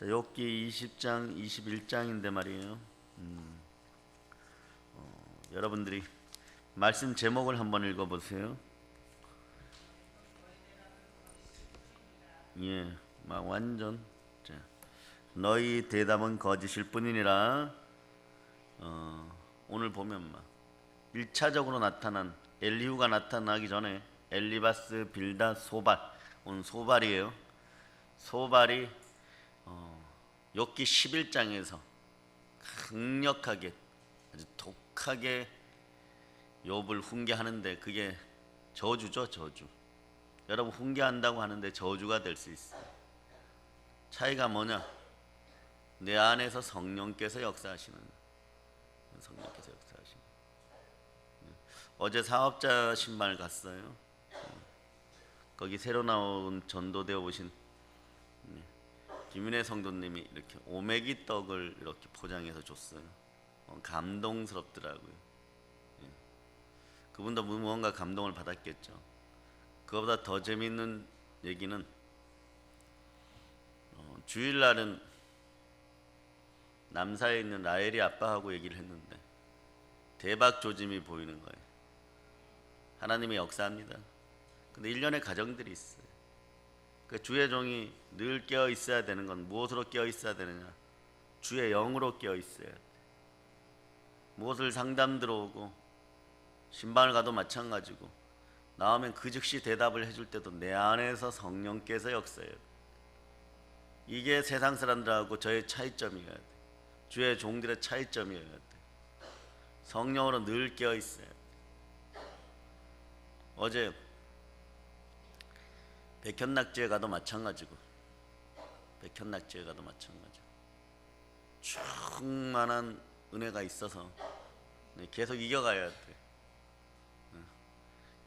자, 욥기 20장, 21장인데 말이에요. 여러분들이 말씀 제목을 한번 읽어보세요. 예, 막 완전. 자, 너희 대답은 거짓일 뿐이니라. 오늘 보면 막 1차적으로 나타난 엘리후가 나타나기 전에 엘리바스, 빌닷, 소발. 오늘 소발이에요. 소발이 욥기 11장에서 강력하게 아주 독하게 욥을 훈계하는데 그게 저주죠, 저주. 여러분 훈계한다고 하는데 저주가 될 수 있어요. 차이가 뭐냐? 내 안에서 성령께서 역사하시는, 성령께서 역사하시는. 어제 사업자 신발 갔어요. 거기 새로 나온 전도되어 오신 김윤혜 성도님이 이렇게 오메기 떡을 이렇게 포장해서 줬어요. 감동스럽더라고요. 그분도 무언가 감동을 받았겠죠. 그거보다 더 재미있는 얘기는 주일날은 남사에 있는 라헬이 아빠하고 얘기를 했는데 대박 조짐이 보이는 거예요. 하나님의 역사합니다. 근데 1년의 가정들이 있어요. 그 주의 종이 늘 깨어 있어야 되는 건 무엇으로 깨어 있어야 되느냐? 주의 영으로 깨어 있어야 돼. 무엇을 상담 들어오고 신방을 가도 마찬가지고 나오면 그 즉시 대답을 해줄 때도 내 안에서 성령께서 역사해야 돼. 이게 세상 사람들하고 저의 차이점이어야 돼. 주의 종들의 차이점이어야 돼. 성령으로 늘 깨어 있어야 돼. 어제 백현낙지에 가도 마찬가지고 백현낙지에 가도 마찬가지고 충만한 은혜가 있어서 계속 이겨가야 돼.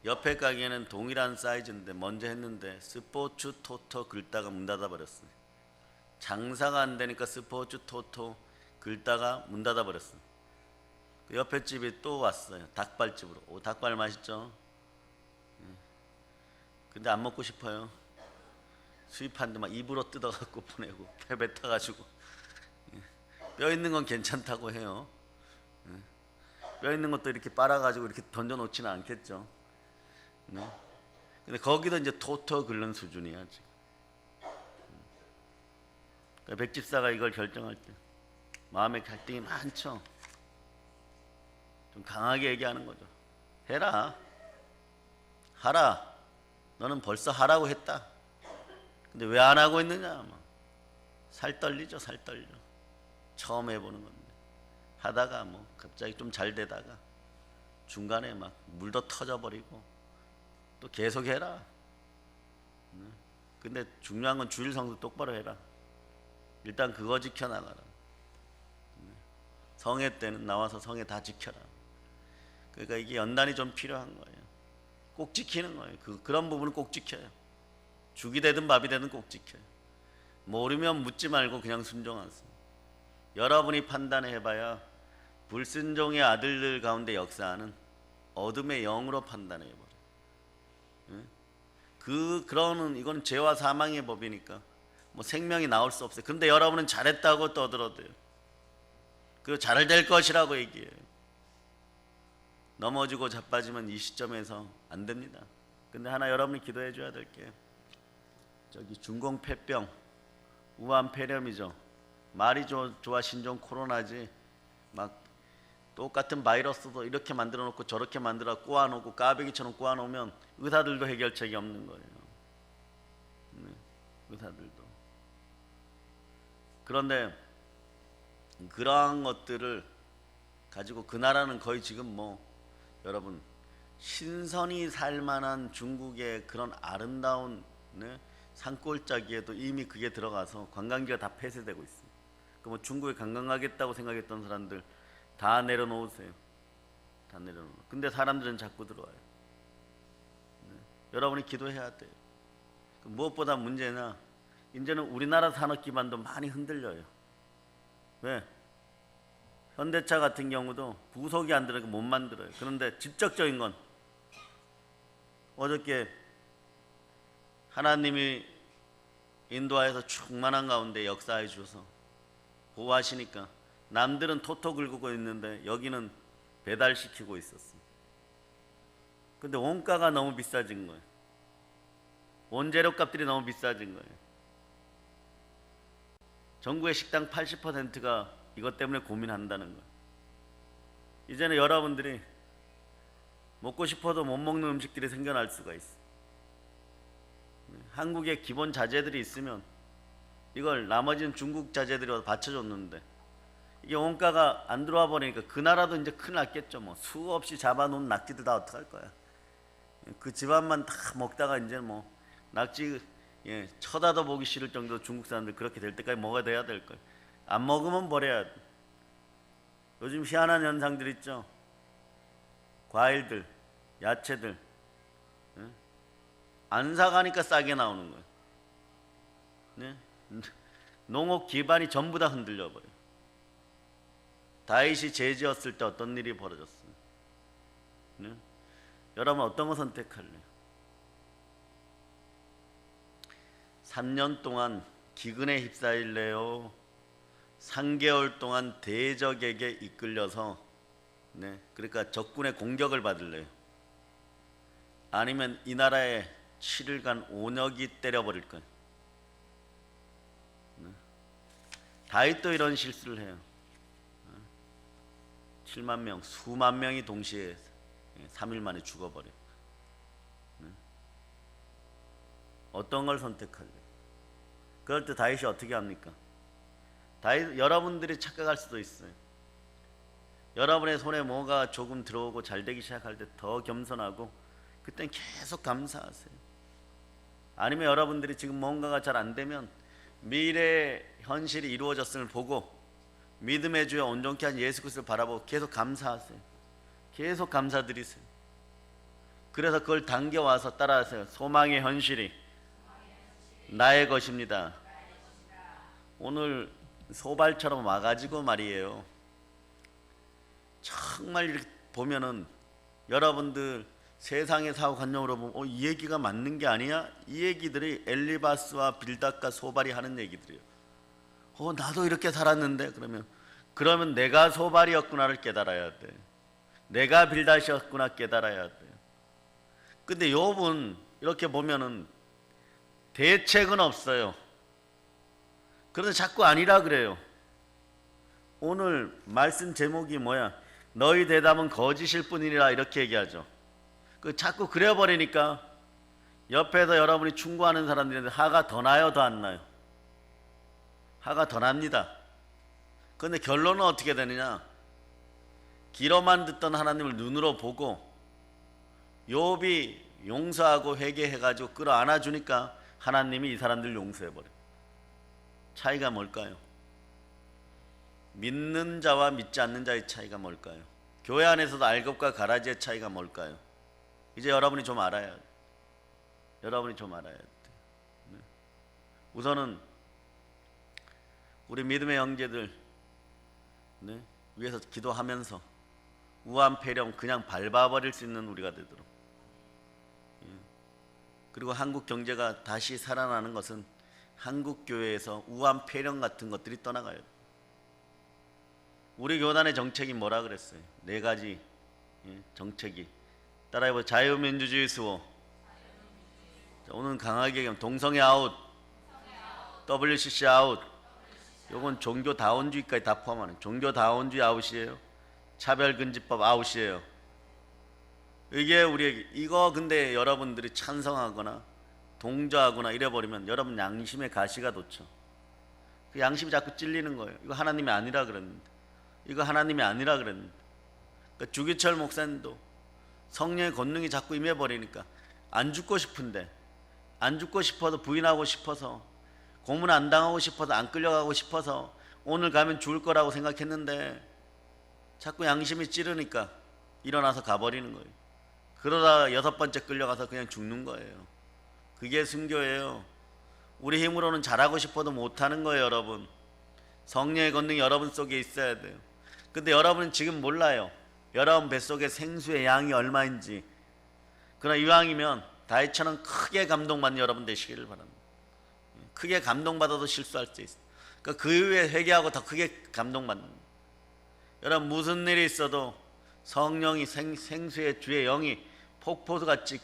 옆에 가게는 동일한 사이즈인데 먼저 했는데 스포츠 토토 긁다가 문 닫아 버렸어요. 장사가 안 되니까 스포츠 토토 긁다가 문 닫아 버렸어요. 그 옆에 집이 또 왔어요. 닭발집으로. 오, 닭발 맛있죠? 근데 안 먹고 싶어요. 수입하는데 막 입으로 뜯어갖고 보내고 배 뱉어가지고. 뼈 있는 건 괜찮다고 해요. 뼈 있는 것도 이렇게 빨아가지고 이렇게 던져놓지는 않겠죠. 근데 거기도 이제 토토 긁는 수준이야 지금. 그러니까 백집사가 이걸 결정할 때 마음의 갈등이 많죠. 좀 강하게 얘기하는 거죠. 해라, 하라. 너는 벌써 하라고 했다. 근데 왜 안 하고 있느냐? 살 떨리죠, 살 떨려. 처음 해보는 건데 하다가 뭐 갑자기 좀 잘 되다가 중간에 막 물도 터져버리고 또 계속 해라. 근데 중요한 건 주일 성수 똑바로 해라. 일단 그거 지켜나가라. 성회 때는 나와서 성회 다 지켜라. 그러니까 이게 연단이 좀 필요한 거예요. 꼭 지키는 거예요. 그런 부분은 꼭 지켜요. 죽이 되든 밥이 되든 꼭 지켜요. 모르면 묻지 말고 그냥 순종하세요. 여러분이 판단해봐야 불순종의 아들들 가운데 역사하는 어둠의 영으로 판단해버려요. 그런 이건 죄와 사망의 법이니까 뭐 생명이 나올 수 없어요. 근데 여러분은 잘했다고 떠들어도요. 그 잘 될 것이라고 얘기해요. 넘어지고 자빠지면 이 시점에서 안 됩니다. 근데 하나 여러분이 기도해 줘야 될 게 저기 중공폐병, 우한 폐렴이죠. 말이 좋아 신종 코로나지 막 똑같은 바이러스도 이렇게 만들어 놓고 저렇게 만들어 꼬아 놓고 까베기처럼 꼬아 놓으면 의사들도 해결책이 없는 거예요. 의사들도. 그런데 그러한 것들을 가지고 그 나라는 거의 지금 뭐 여러분 신선이 살만한 중국의 그런 아름다운 산골짜기에도 이미 그게 들어가서 관광지가 다 폐쇄되고 있어요. 그 뭐 중국에 관광 가겠다고 생각했던 사람들 다 내려놓으세요. 다 내려놓으세요. 근데 사람들은 자꾸 들어와요. 여러분이 기도해야 돼요. 무엇보다 문제냐? 이제는 우리나라 산업 기반도 많이 흔들려요. 왜? 현대차 같은 경우도 부속이 안 들어가니까 못 만들어요. 그런데 직접적인 건 어저께 하나님이 인도하에서 충만한 가운데 역사해 주셔서 보호하시니까 남들은 토토 긁고 있는데 여기는 배달시키고 있었어. 근데 원가가 너무 비싸진 거예요. 원재료 값들이 너무 비싸진 거예요. 전국의 식당 80%가 이것 때문에 고민한다는 거예요. 이제는 여러분들이 먹고 싶어도 못 먹는 음식들이 생겨날 수가 있어. 한국에 기본 자재들이 있으면 이걸 나머지는 중국 자재들이 와서 받쳐줬는데 이게 원가가 안 들어와 버리니까 그 나라도 이제 큰일 났겠죠. 뭐 수없이 잡아놓은 낙지들 다 어떡할 거야. 그 집안만 다 먹다가 이제 뭐 낙지 쳐다도 보기 싫을 정도로 중국 사람들 그렇게 될 때까지 먹어야 될 거예요. 안 먹으면 버려야 돼. 요즘 희한한 현상들 있죠. 과일들, 야채들 안 사가니까 싸게 나오는 거예요. 네? 농업 기반이 전부 다 흔들려 버려요. 다윗이 죄지었을 때 어떤 일이 벌어졌어요? 네? 여러분 어떤 거 선택할래요? 3년 동안 기근에 휩싸일래요? 3개월 동안 대적에게 이끌려서 그러니까 적군의 공격을 받을래요? 아니면 이 나라에 7일간 온역이 때려버릴 거예요? 다윗도 이런 실수를 해요. 7만 명, 수만 명이 동시에 3일 만에 죽어버려요. 어떤 걸 선택할래요? 그럴 때 다윗이 어떻게 합니까? 여러분들이 착각할 수도 있어요. 여러분의 손에 뭐가 조금 들어오고 잘 되기 시작할 때 더 겸손하고 그땐 계속 감사하세요. 아니면 여러분들이 지금 뭔가가 잘 안 되면 미래의 현실이 이루어졌음을 보고 믿음의 주여 온전케 한 예수 그리스도를 바라보고 계속 감사하세요. 계속 감사드리세요. 그래서 그걸 당겨와서 따라하세요. 소망의 현실이 나의 것입니다. 오늘 소발처럼 와가지고 말이에요. 정말 이렇게 보면은 여러분들 세상의 사고관념으로 보면 이 얘기가 맞는 게 아니야? 이 얘기들이 엘리바스와 빌닷과 소발이 하는 얘기들이에요. 나도 이렇게 살았는데 그러면 내가 소발이었구나를 깨달아야 돼. 내가 빌닷이었구나 깨달아야 돼. 근데 욥은 이렇게 보면은 대책은 없어요. 그런데 자꾸 아니라 그래요. 오늘 말씀 제목이 뭐야? 너희 대답은 거짓일 뿐이라 이렇게 얘기하죠. 자꾸 그래버리니까 옆에서 여러분이 충고하는 사람들인데 화가 더 나요, 더 안 나요? 화가 더 납니다. 그런데 결론은 어떻게 되느냐? 귀로만 듣던 하나님을 눈으로 보고 욥이 용서하고 회개해가지고 끌어안아 주니까 하나님이 이 사람들 용서해버려요. 차이가 뭘까요? 믿는 자와 믿지 않는 자의 차이가 뭘까요? 교회 안에서도 알곡과 가라지의 차이가 뭘까요? 이제 여러분이 좀 알아야 돼요. 여러분이 좀 알아야 돼요. 우선은 우리 믿음의 형제들 위해서 기도하면서 우한 폐렴 그냥 밟아버릴 수 있는 우리가 되도록, 그리고 한국 경제가 다시 살아나는 것은 한국 교회에서 우한 폐렴 같은 것들이 떠나가야 돼요. 우리 교단의 정책이 뭐라 그랬어요? 4가지 정책이 따라해보세요. 자유민주주의 수호. 오늘 강하게 얘기하면 동성애 아웃, WCC 아웃. 요건 종교다원주의까지 다 포함하는 종교다원주의 아웃이에요. 차별금지법 아웃이에요. 이게 우리에게 이거 근데 여러분들이 찬성하거나 동조하거나 이래버리면 여러분 양심의 가시가 돋죠. 그 양심이 자꾸 찔리는 거예요. 이거 하나님이 아니라 그랬는데, 이거 하나님이 아니라 그랬는데. 그러니까 주기철 목사님도 성령의 권능이 자꾸 임해버리니까 안 죽고 싶은데, 안 죽고 싶어서 부인하고 싶어서, 고문 안 당하고 싶어서, 안 끌려가고 싶어서 오늘 가면 죽을 거라고 생각했는데 자꾸 양심이 찌르니까 일어나서 가버리는 거예요. 그러다 6번째 끌려가서 그냥 죽는 거예요. 그게 순교예요. 우리 힘으로는 잘하고 싶어도 못하는 거예요. 여러분, 성령의 권능이 여러분 속에 있어야 돼요. 근데 여러분은 지금 몰라요. 여러분 뱃속에 생수의 양이 얼마인지. 그러나 이왕이면 다윗처럼 크게 감동받는 여러분 되시기를 바랍니다. 크게 감동받아도 실수할 수 있어. 그러니까 그 이후에 회개하고 더 크게 감동받는 거예요. 여러분 무슨 일이 있어도 성령이 생수의 주의 영이 폭포수같이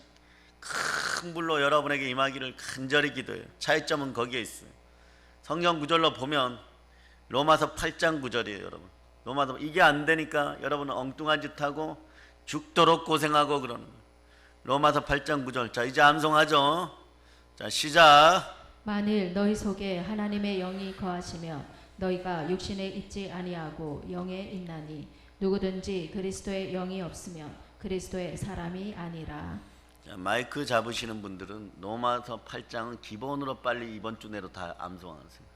큰 불로 여러분에게 임하기를 간절히 기도해요. 차이점은 거기에 있어요. 성경 구절로 보면 로마서 8장 9절이에요. 여러분 로마서 이게 안 되니까 여러분은 엉뚱한 짓 하고 죽도록 고생하고 그러는 거예요. 로마서 8장 9절. 자 이제 암송하죠. 자 시작. 만일 너희 속에 하나님의 영이 거하시면 너희가 육신에 있지 아니하고 영에 있나니 누구든지 그리스도의 영이 없으면 그리스도의 사람이 아니라. 자, 마이크 잡으시는 분들은 로마서 8장은 기본으로 빨리 이번 주 내로 다 암송하세요.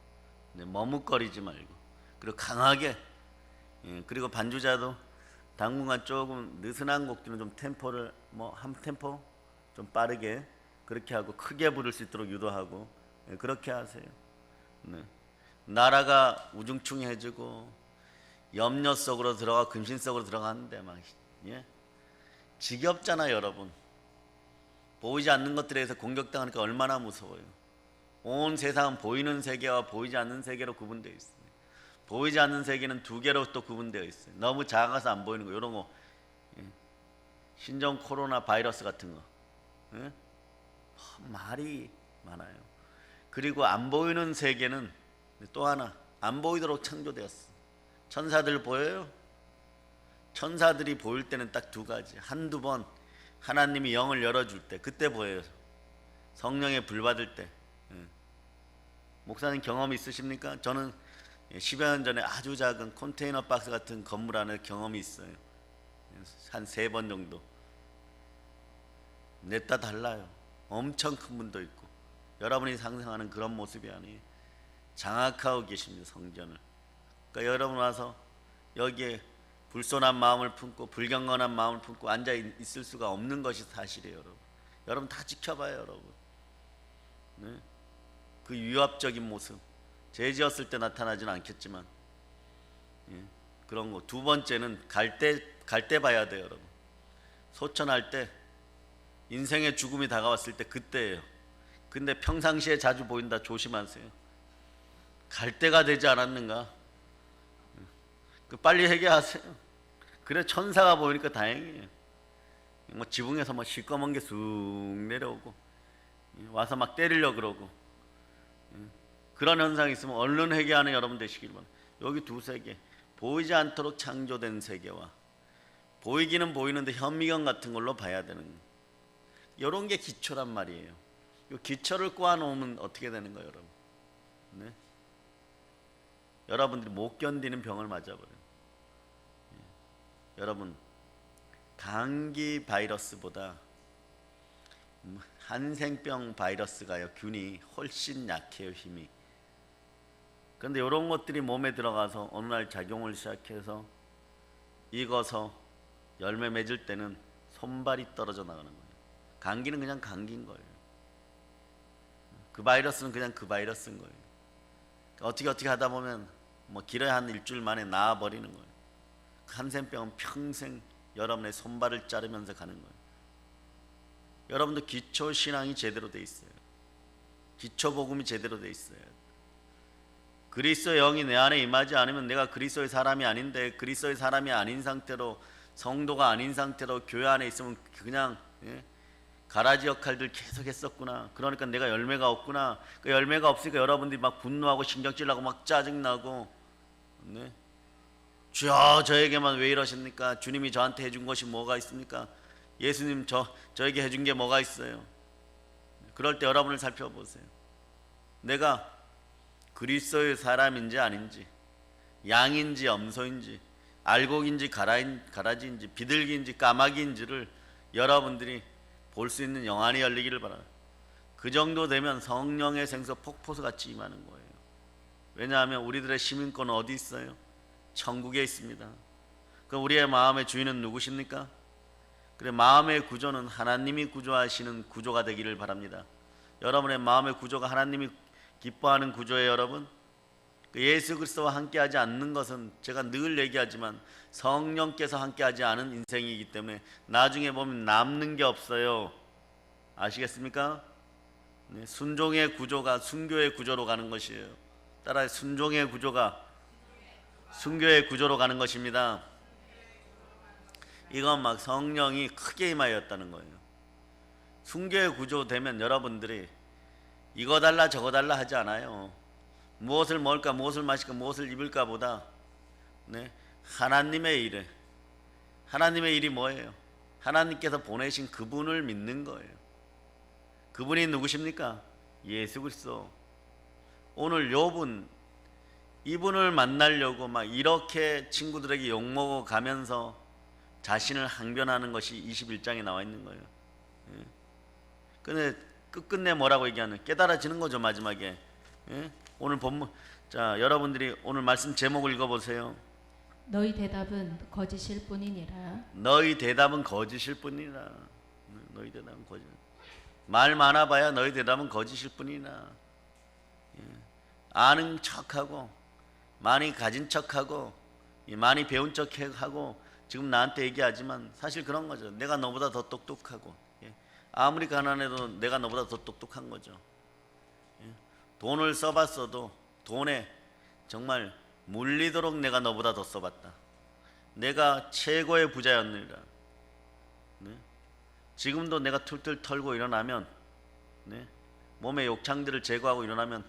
머뭇거리지 말고 그리고 강하게. 그리고 반주자도 당분간 조금 느슨한 곡들은 좀 템포를 한 템포 좀 빠르게 그렇게 하고 크게 부를 수 있도록 유도하고 그렇게 하세요. 네. 나라가 우중충해지고 염려 속으로 들어가 근심 속으로 들어가는데 막 지겹잖아요. 여러분 보이지 않는 것들에 대해서 공격당하니까 얼마나 무서워요. 온 세상은 보이는 세계와 보이지 않는 세계로 구분되어 있어요. 보이지 않는 세계는 두 개로 또 구분되어 있어요. 너무 작아서 안 보이는 거 이런 거 신종 코로나 바이러스 같은 거 말이 많아요. 그리고 안 보이는 세계는 또 하나 안 보이도록 창조되었어. 천사들 보여요? 천사들이 보일 때는 딱 두 가지. 한두 번 하나님이 영을 열어줄 때 그때 보여요. 성령의 불 받을 때. 목사님 경험이 있으십니까? 저는 10여 년 전에 아주 작은 컨테이너 박스 같은 건물 안에 경험이 있어요. 한 3번 정도. 냈다 달라요. 엄청 큰 분도 있고 여러분이 상상하는 그런 모습이 아니에요. 장악하고 계십니다. 성전을. 그러니까 여러분 와서 여기에 불손한 마음을 품고 불경건한 마음을 품고 앉아 있을 수가 없는 것이 사실이에요. 여러분 여러분 다 지켜봐요. 여러분 네? 그 위압적인 모습 죄 지었을 때 나타나지는 않겠지만 그런 거. 두 번째는 갈 때 봐야 돼요. 여러분 소천할 때 인생의 죽음이 다가왔을 때 그때예요. 근데 평상시에 자주 보인다. 조심하세요. 갈 때가 되지 않았는가? 빨리 회개하세요. 그래 천사가 보이니까 다행이에요. 지붕에서 시꺼먼 게 쑥 내려오고 와서 막 때리려고 그러고 그런 현상이 있으면 얼른 회개하는 여러분 되시길 바랍니다. 여기 두 세계 보이지 않도록 창조된 세계와 보이기는 보이는데 현미경 같은 걸로 봐야 되는 이런 게 기초란 말이에요. 이 기초를 꼬아놓으면 어떻게 되는 거예요, 여러분? 네? 여러분들이 못 견디는 병을 맞아버려요. 여러분 감기 바이러스보다 한생병 바이러스가요 균이 훨씬 약해요. 힘이. 그런데 이런 것들이 몸에 들어가서 어느 날 작용을 시작해서 익어서 열매 맺을 때는 손발이 떨어져 나가는 거예요. 감기는 그냥 감기인 거예요. 그 바이러스는 그냥 그 바이러스인 거예요. 어떻게 하다 보면 길어야 한 일주일 만에 나아버리는 거예요. 한센병은 평생 여러분의 손발을 자르면서 가는 거예요. 여러분도 기초 신앙이 제대로 돼 있어요. 기초 복음이 제대로 돼 있어요. 그리스도의 영이 내 안에 임하지 않으면 내가 그리스도의 사람이 아닌데 그리스도의 사람이 아닌 상태로 성도가 아닌 상태로 교회 안에 있으면 그냥 가라지 역할들 계속 했었구나. 그러니까 내가 열매가 없구나. 그 열매가 없으니까 여러분들이 막 분노하고 신경질나고 막 짜증나고 주여 저에게만 왜 이러십니까? 주님이 저한테 해준 것이 뭐가 있습니까? 예수님 저에게 해준 게 뭐가 있어요? 그럴 때 여러분을 살펴보세요. 내가 그리스도의 사람인지 아닌지, 양인지 염소인지, 알곡인지 가라지인지, 비둘기인지 까마귀인지를 여러분들이 볼 수 있는 영안이 열리기를 바랍니다. 그 정도 되면 성령의 생수 폭포수같이 임하는 거예요. 왜냐하면 우리들의 시민권은 어디 있어요? 천국에 있습니다. 그럼 우리의 마음의 주인은 누구십니까? 그래 마음의 구조는 하나님이 구조하시는 구조가 되기를 바랍니다. 여러분의 마음의 구조가 하나님이 기뻐하는 구조예요. 여러분 예수 그리스도와 함께하지 않는 것은 제가 늘 얘기하지만 성령께서 함께하지 않은 인생이기 때문에 나중에 보면 남는 게 없어요. 아시겠습니까? 네, 순종의 구조가 순교의 구조로 가는 것이에요. 따라 순종의 구조가 순교의 구조로 가는 것입니다. 이건 막 성령이 크게 임하였다는 거예요. 순교의 구조 되면 여러분들이 이거 달라 저거 달라 하지 않아요. 무엇을 먹을까 무엇을 마실까 무엇을 입을까 보다 네, 하나님의 일에 하나님의 일이 뭐예요? 하나님께서 보내신 그분을 믿는 거예요. 그분이 누구십니까? 예수 그리스도. 오늘 욥은 이분을 만나려고 막 이렇게 친구들에게 욕먹어 가면서 자신을 항변하는 것이 21장에 나와 있는 거예요. 예. 근데 끝끝내 뭐라고 얘기하는? 깨달아지는 거죠 마지막에. 예? 오늘 본문 자 여러분들이 오늘 말씀 제목을 읽어보세요. 너희 대답은 거짓일 뿐이니라. 너희 대답은 거짓일 뿐이라. 너희 대답은 거짓. 말 많아봐야 너희 대답은 거짓일 뿐이나. 예. 아는 척하고 많이 가진 척하고 많이 배운 척하고 지금 나한테 얘기하지만 사실 그런 거죠. 내가 너보다 더 똑똑하고 예. 아무리 가난해도 내가 너보다 더 똑똑한 거죠. 예. 돈을 써봤어도 돈에 정말 물리도록 내가 너보다 더 써봤다. 내가 최고의 부자였느니라. 네? 지금도 내가 툴툴 털고 일어나면 네? 몸의 욕창들을 제거하고 일어나면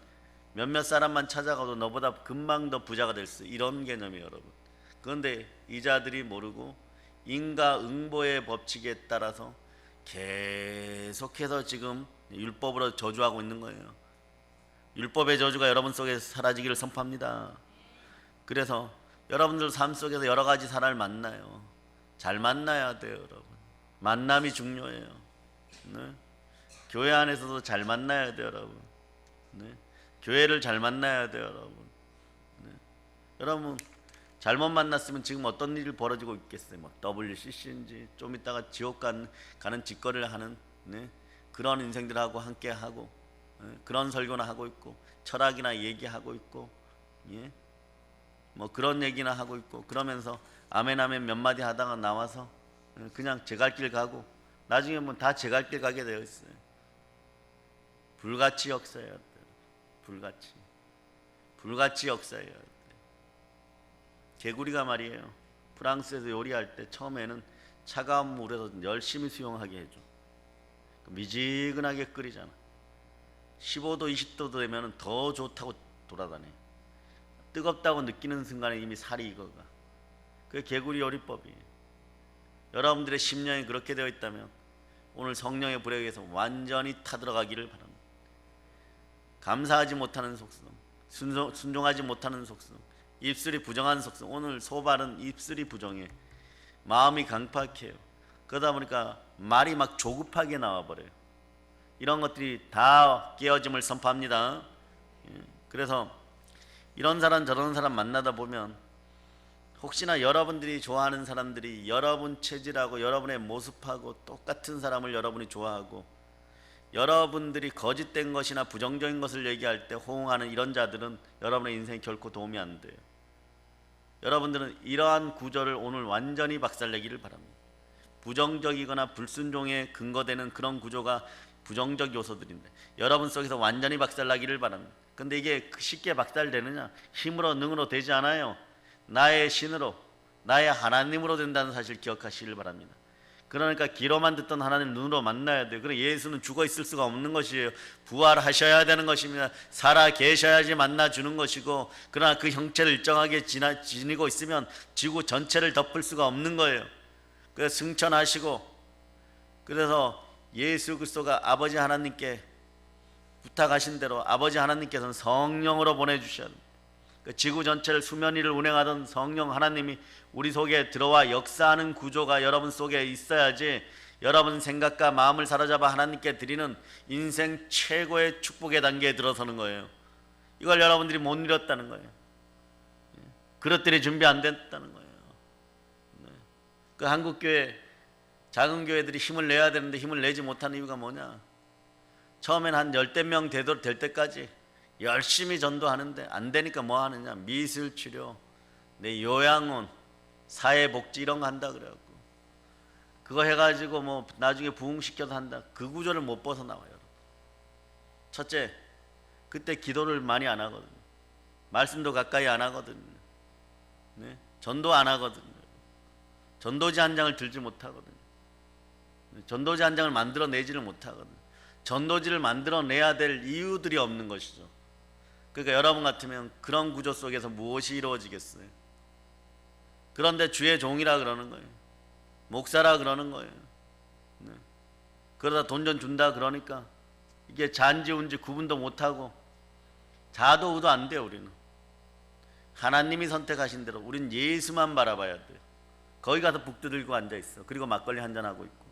몇몇 사람만 찾아가도 너보다 금방 더 부자가 될 수 이런 개념이에요 여러분. 그런데 이 자들이 모르고 인과응보의 법칙에 따라서 계속해서 지금 율법으로 저주하고 있는 거예요. 율법의 저주가 여러분 속에 사라지기를 선포합니다. 그래서 여러분들 삶 속에서 여러 가지 사람을 만나요. 잘 만나야 돼요 여러분. 만남이 중요해요. 네? 교회 안에서도 잘 만나야 돼요 여러분. 네? 교회를 잘 만나야 돼요 여러분. 네? 여러분 잘못 만났으면 지금 어떤 일이 벌어지고 있겠어요. 뭐 WCC인지 좀 이따가 지옥 가는 직거리를 하는 네? 그런 인생들하고 함께 하고 네? 그런 설교나 하고 있고 철학이나 얘기하고 있고 예? 뭐 그런 얘기나 하고 있고 그러면서 아멘 아멘 몇 마디 하다가 나와서 그냥 제 갈 길 가고 나중에 뭐 다 제 갈 길 가게 되어 있어요. 불같이 역사해야 돼요. 불같이 역사해야 돼요. 개구리가 말이에요. 프랑스에서 요리할 때 처음에는 차가운 물에서 열심히 수영하게 해줘. 미지근하게 끓이잖아. 15도 20도 되면 더 좋다고 돌아다녀. 뜨겁다고 느끼는 순간에 이미 살이 익어가. 그게 개구리 요리법이에요. 여러분들의 심령이 그렇게 되어 있다면 오늘 성령의 불에 의해서 완전히 타들어가기를 바랍니다. 감사하지 못하는 속성, 순종하지 못하는 속성, 입술이 부정한 속성. 오늘 소발은 입술이 부정해. 마음이 강팍해요. 그러다 보니까 말이 막 조급하게 나와버려요. 이런 것들이 다 깨어짐을 선포합니다. 그래서 이런 사람 저런 사람 만나다 보면 혹시나 여러분들이 좋아하는 사람들이 여러분 체질하고 여러분의 모습하고 똑같은 사람을 여러분이 좋아하고 여러분들이 거짓된 것이나 부정적인 것을 얘기할 때 호응하는 이런 자들은 여러분의 인생에 결코 도움이 안 돼요. 여러분들은 이러한 구조를 오늘 완전히 박살내기를 바랍니다. 부정적이거나 불순종에 근거되는 그런 구조가 부정적 요소들인데 여러분 속에서 완전히 박살나기를 바랍니다. 근데 이게 쉽게 박살되느냐? 힘으로 능으로 되지 않아요. 나의 신으로 나의 하나님으로 된다는 사실 기억하시길 바랍니다. 그러니까 귀로만 듣던 하나님 눈으로 만나야 돼요. 그래 예수는 죽어 있을 수가 없는 것이에요. 부활하셔야 되는 것입니다. 살아 계셔야지 만나주는 것이고 그러나 그 형체를 일정하게 지니고 있으면 지구 전체를 덮을 수가 없는 거예요. 그래서 승천하시고 그래서 예수 그리스도가 아버지 하나님께 부탁하신 대로 아버지 하나님께서는 성령으로 보내주셔야 합니다. 지구 전체를 수면 위를 운행하던 성령 하나님이 우리 속에 들어와 역사하는 구조가 여러분 속에 있어야지 여러분 생각과 마음을 사로잡아 하나님께 드리는 인생 최고의 축복의 단계에 들어서는 거예요. 이걸 여러분들이 못 이뤘다는 거예요. 그릇들이 준비 안 됐다는 거예요. 그 한국교회 작은 교회들이 힘을 내야 되는데 힘을 내지 못하는 이유가 뭐냐? 처음엔 한 10대 명 될 때까지 열심히 전도하는데 안 되니까 뭐 하느냐? 미술치료, 내 요양원, 사회복지 이런 거 한다 그래갖고 그거 해가지고 뭐 나중에 부흥시켜서 한다. 그 구조를 못 벗어나와요. 첫째, 그때 기도를 많이 안 하거든요. 말씀도 가까이 안 하거든요. 네? 전도 안 하거든요. 전도지 한 장을 들지 못하거든요. 전도지 한 장을 만들어내지를 못하거든요. 전도지를 만들어내야 될 이유들이 없는 것이죠. 그러니까 여러분 같으면 그런 구조 속에서 무엇이 이루어지겠어요? 그런데 주의 종이라 그러는 거예요. 목사라 그러는 거예요. 네. 그러다 돈 좀 준다 그러니까 이게 잔지 운지 구분도 못하고 자도 우도 안 돼요. 우리는 하나님이 선택하신 대로 우린 예수만 바라봐야 돼요. 거기 가서 북두 들고 앉아있어. 그리고 막걸리 한잔하고 있고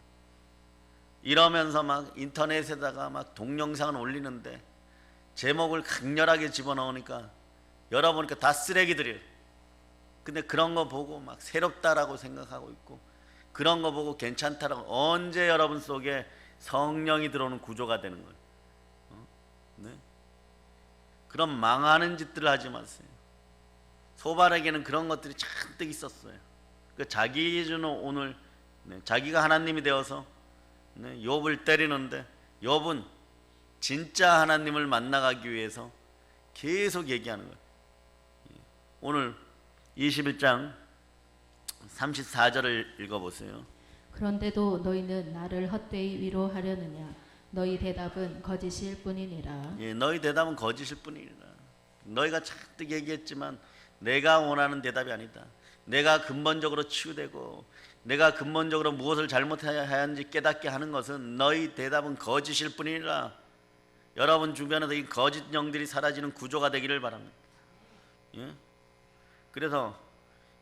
이러면서 막 인터넷에다가 막 동영상을 올리는데 제목을 강렬하게 집어넣으니까 열어보니까 다 쓰레기들이에요. 근데 그런 거 보고 막 새롭다라고 생각하고 있고 그런 거 보고 괜찮다라고, 언제 여러분 속에 성령이 들어오는 구조가 되는 거예요? 네? 그럼 망하는 짓들을 하지 마세요. 소발에게는 그런 것들이 잔뜩 있었어요. 그 자기 기준으로 오늘 자기가 하나님이 되어서 욥을 때리는데 욥은 진짜 하나님을 만나가기 위해서 계속 얘기하는 거예요. 오늘 21장 34절을 읽어보세요. 그런데도 너희는 나를 헛되이 위로하려느냐? 너희 대답은 거짓일 뿐이니라. 너희 대답은 거짓일 뿐이니라. 너희가 잔뜩 얘기했지만 내가 원하는 대답이 아니다. 내가 근본적으로 치유되고 내가 근본적으로 무엇을 잘못해야 하는지 깨닫게 하는 것은 너희 대답은 거짓일 뿐이니라. 여러분 주변에서 이 거짓 영들이 사라지는 구조가 되기를 바랍니다. 예? 그래서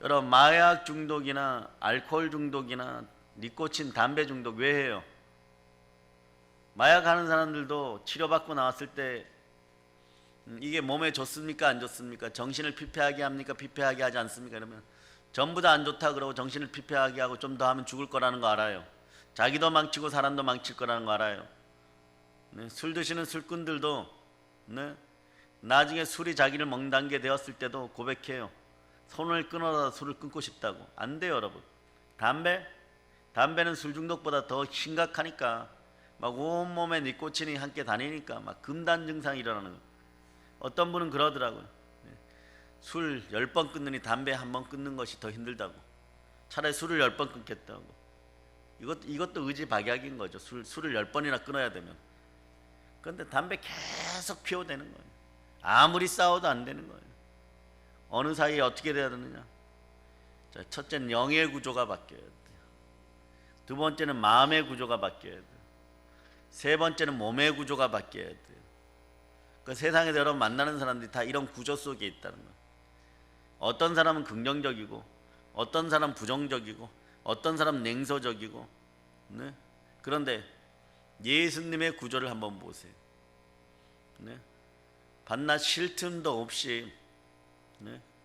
여러분 마약 중독이나 알코올 중독이나 니코틴 담배 중독 왜 해요? 마약 하는 사람들도 치료받고 나왔을 때 이게 몸에 좋습니까 안 좋습니까? 정신을 피폐하게 합니까 피폐하게 하지 않습니까? 이러면 전부 다 안 좋다 그러고 정신을 피폐하게 하고 좀 더 하면 죽을 거라는 거 알아요. 자기도 망치고 사람도 망칠 거라는 거 알아요. 네, 술 드시는 술꾼들도 나중에 술이 자기를 먹는 게 되었을 때도 고백해요. 손을 끊어서 술을 끊고 싶다고. 안 돼요 여러분. 담배는 술 중독보다 더 심각하니까 막 온몸에 니코틴이 함께 다니니까 막 금단 증상이 일어나는 거예요. 어떤 분은 그러더라고요. 술 10번 끊느니 담배 한 번 끊는 것이 더 힘들다고. 차라리 술을 10번 끊겠다고. 이것도 의지박약인 거죠. 술을 10번이나 끊어야 되면. 그런데 담배 계속 피워대는 거예요. 아무리 싸워도 안 되는 거예요. 어느 사이에 어떻게 돼야 되느냐? 자, 첫째는 영의 구조가 바뀌어야 돼요. 두 번째는 마음의 구조가 바뀌어야 돼요. 세 번째는 몸의 구조가 바뀌어야 돼요. 그 세상에서 여러분 만나는 사람들이 다 이런 구조 속에 있다는 거예요. 어떤 사람은 긍정적이고 어떤 사람은 부정적이고 어떤 사람은 냉소적이고 네? 그런데 예수님의 구조를 한번 보세요. 네? 밤낮 쉴 틈도 없이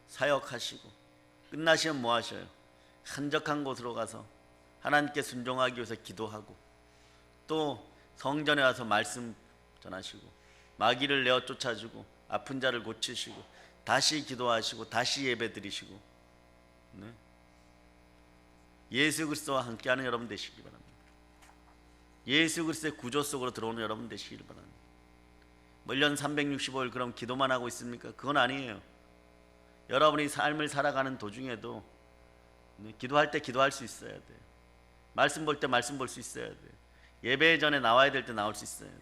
사역하시고 끝나시면 뭐 하셔요? 한적한 곳으로 가서 하나님께 순종하기 위해서 기도하고 또 성전에 와서 말씀 전하시고 마귀를 내어 쫓아주고 아픈 자를 고치시고 다시 기도하시고 다시 예배 드리시고 예수 그리스도와 함께하는 여러분 되시기 바랍니다. 예수 그리스도의 구조 속으로 들어오는 여러분 되시길 바랍니다. 1년 365일 그럼 기도만 하고 있습니까? 그건 아니에요. 여러분이 삶을 살아가는 도중에도 기도할 때 기도할 수 있어야 돼요. 말씀 볼 때 말씀 볼 수 있어야 돼요. 예배 전에 나와야 될 때 나올 수 있어야 돼요.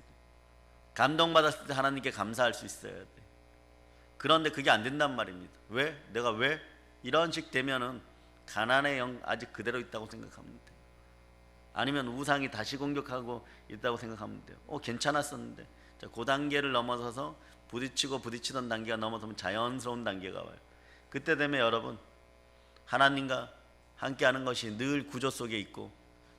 감동받았을 때 하나님께 감사할 수 있어야 돼요. 그런데 그게 안 된단 말입니다. 왜? 내가 왜? 이런 식 되면은 가난의 영 아직 그대로 있다고 생각하면 돼요. 아니면 우상이 다시 공격하고 있다고 생각하면 돼요. 괜찮았었는데. 자, 그 단계를 넘어서서 부딪히던 단계가 넘어서면 자연스러운 단계가 와요. 그때 되면 여러분 하나님과 함께하는 것이 늘 구조 속에 있고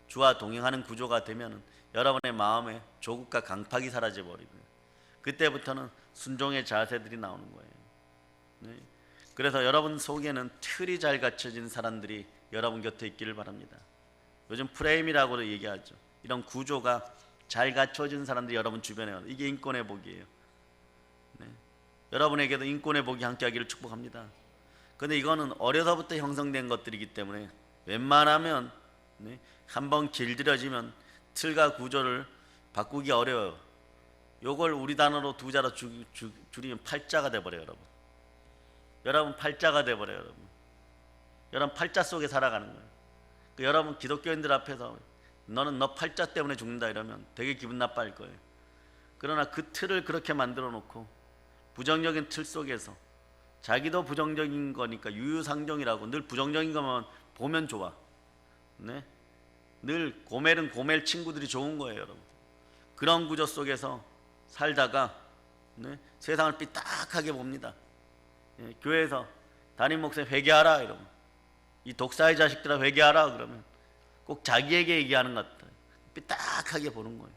주와 동행하는 구조가 되면 여러분의 마음에 조국과 강팍이 사라져 버리고요. 그때부터는 순종의 자세들이 나오는 거예요. 네. 그래서 여러분 속에는 틀이 잘 갖춰진 사람들이 여러분 곁에 있기를 바랍니다. 요즘 프레임이라고도 얘기하죠. 이런 구조가 잘 갖춰진 사람들이 여러분 주변에 와요. 이게 인권의 복이에요. 네. 여러분에게도 인권의 복이 함께하기를 축복합니다. 그런데 이거는 어려서부터 형성된 것들이기 때문에 웬만하면 한번 길들여지면 틀과 구조를 바꾸기 어려워요. 요걸 우리 단어로 두 자로 줄이면 팔자가 돼버려요, 여러분. 여러분 팔자가 돼버려요, 여러분. 여러분 팔자 속에 살아가는 거예요. 여러분 기독교인들 앞에서 너는 너 팔자 때문에 죽는다 이러면 되게 기분 나빠할 거예요. 그러나 그 틀을 그렇게 만들어 놓고 부정적인 틀 속에서 자기도 부정적인 거니까 유유상종이라고 늘 부정적인 것만 보면 좋아. 네? 늘 고멜은 고멜 친구들이 좋은 거예요, 여러분. 그런 구조 속에서 살다가 네? 세상을 삐딱하게 봅니다. 예, 교회에서 담임 목사님 회개하라 이러면 이 독사의 자식들아 회개하라 그러면 꼭 자기에게 얘기하는 것 같아요. 삐딱하게 보는 거예요.